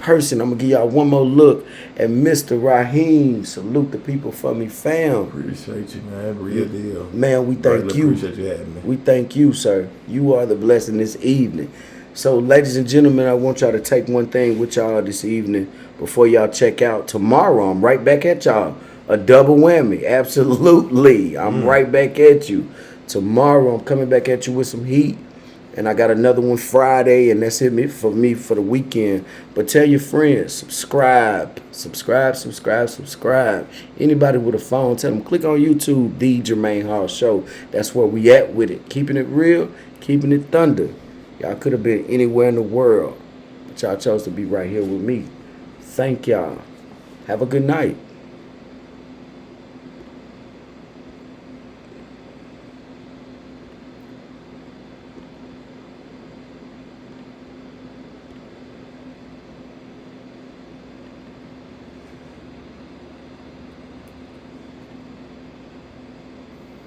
person. I'm gonna give y'all one more look at Mr. Raheem. Salute the people for me, fam. Appreciate you, man. Real deal. Man, we thank Really you. Appreciate you having me. We thank you, sir. You are the blessing this evening. So, ladies and gentlemen, I want y'all to take one thing with y'all this evening before y'all check out. Tomorrow, I'm right back at y'all. A double whammy. Absolutely. I'm right back at you. Tomorrow, I'm coming back at you with some heat. And I got another one Friday, and that's it for me for the weekend. But tell your friends, subscribe. Anybody with a phone, tell them, click on YouTube, The Jermaine Hall Show. That's where we at with it. Keeping it real, keeping it thunder. Y'all could have been anywhere in the world, but y'all chose to be right here with me. Thank y'all. Have a good night.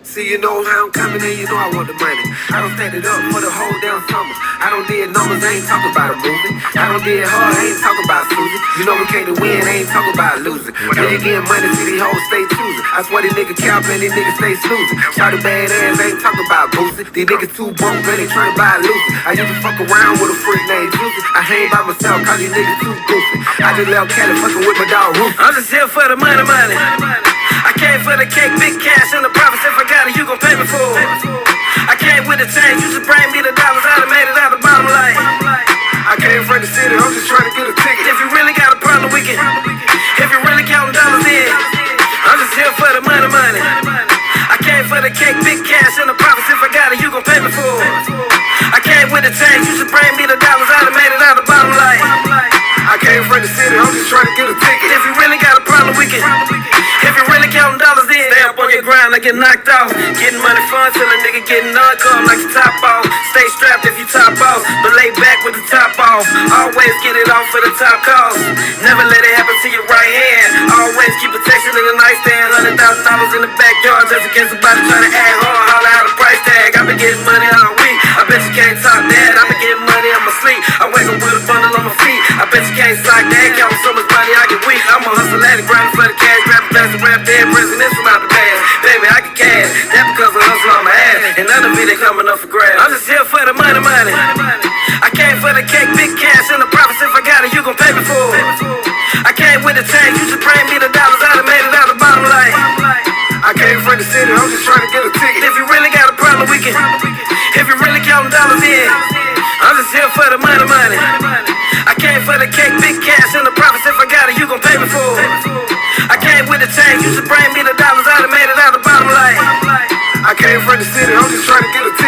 See, you know how I'm coming in, you know I want the money. I don't stand it up for the whole damn summer. I don't did numbers, I ain't talking about a movie. I don't did hard, I ain't talking about Susie. You know we came to win, I ain't talking about losing. When you getting money, see these hoes stay choosing. I swear these niggas count, man, these niggas stay snoozing. Shout a bad ass, I ain't talking about boosting. These niggas too broke, man, they tryna buy Lucy. I used to fuck around with a freak named Juicy. I hang by myself, cause these niggas too goofy. I just left Cali fucking with my dog Roof. I'm just here for the money. I came for the cake, big cash, and the profits. If I got it, you gon' pay me for it. I came with the change, you just bring me the dollars. I done made it out the bottom line. I came from the city, I'm just trying to get a ticket. If you really got a problem, we can. If you really counting dollars in, I'm just here for the money. I came for the cake, big cash, and the profits. If I got it, you gon' pay me for it. I came with the change, you just bring me the dollars. I done made it out the bottom line. I came from the city, I'm just trying to get a ticket. If you really got a problem, we can. If you really counting dollars in, stay up on your grind, I get knocked off. Getting money fun till a nigga getting come like the top off. Stay strapped if you top off, but lay back with the top off. Always get it off for the top cost. Never let it happen to your right hand. Always keep protection in the nightstand. $100,000 in the backyard just in case somebody try to act hard. Holler out a price tag. I been getting money all week. I bet you can't top that. I been getting money on my sleep. I wake up with a bundle on my feet. I bet you can't sock that. Counting so much money I get weak. I'm a hustle at it, grinding for the cash. Rapping fast and rap dead presidents from out the past. Baby, I can cash. That because I hustle on my ass. And none of it ain't coming up for grabs. I'm just here for the money. I came for the cake, big cash, and the profits. If I got it, you gon' pay me for it. I came with the change, you just bring me the dollars. I done made it out the bottom line. I came from the city, I'm just trying to get a ticket. If you really got a problem, we can. If you really counting dollars in, I'm just here for the money. I came for the cake, big cash, and the profits. If I got it, you gon' pay me for it. I came with the change, you just bring me the dollars. I done made it out the bottom line. I came from the city, I'm just trying to get a ticket.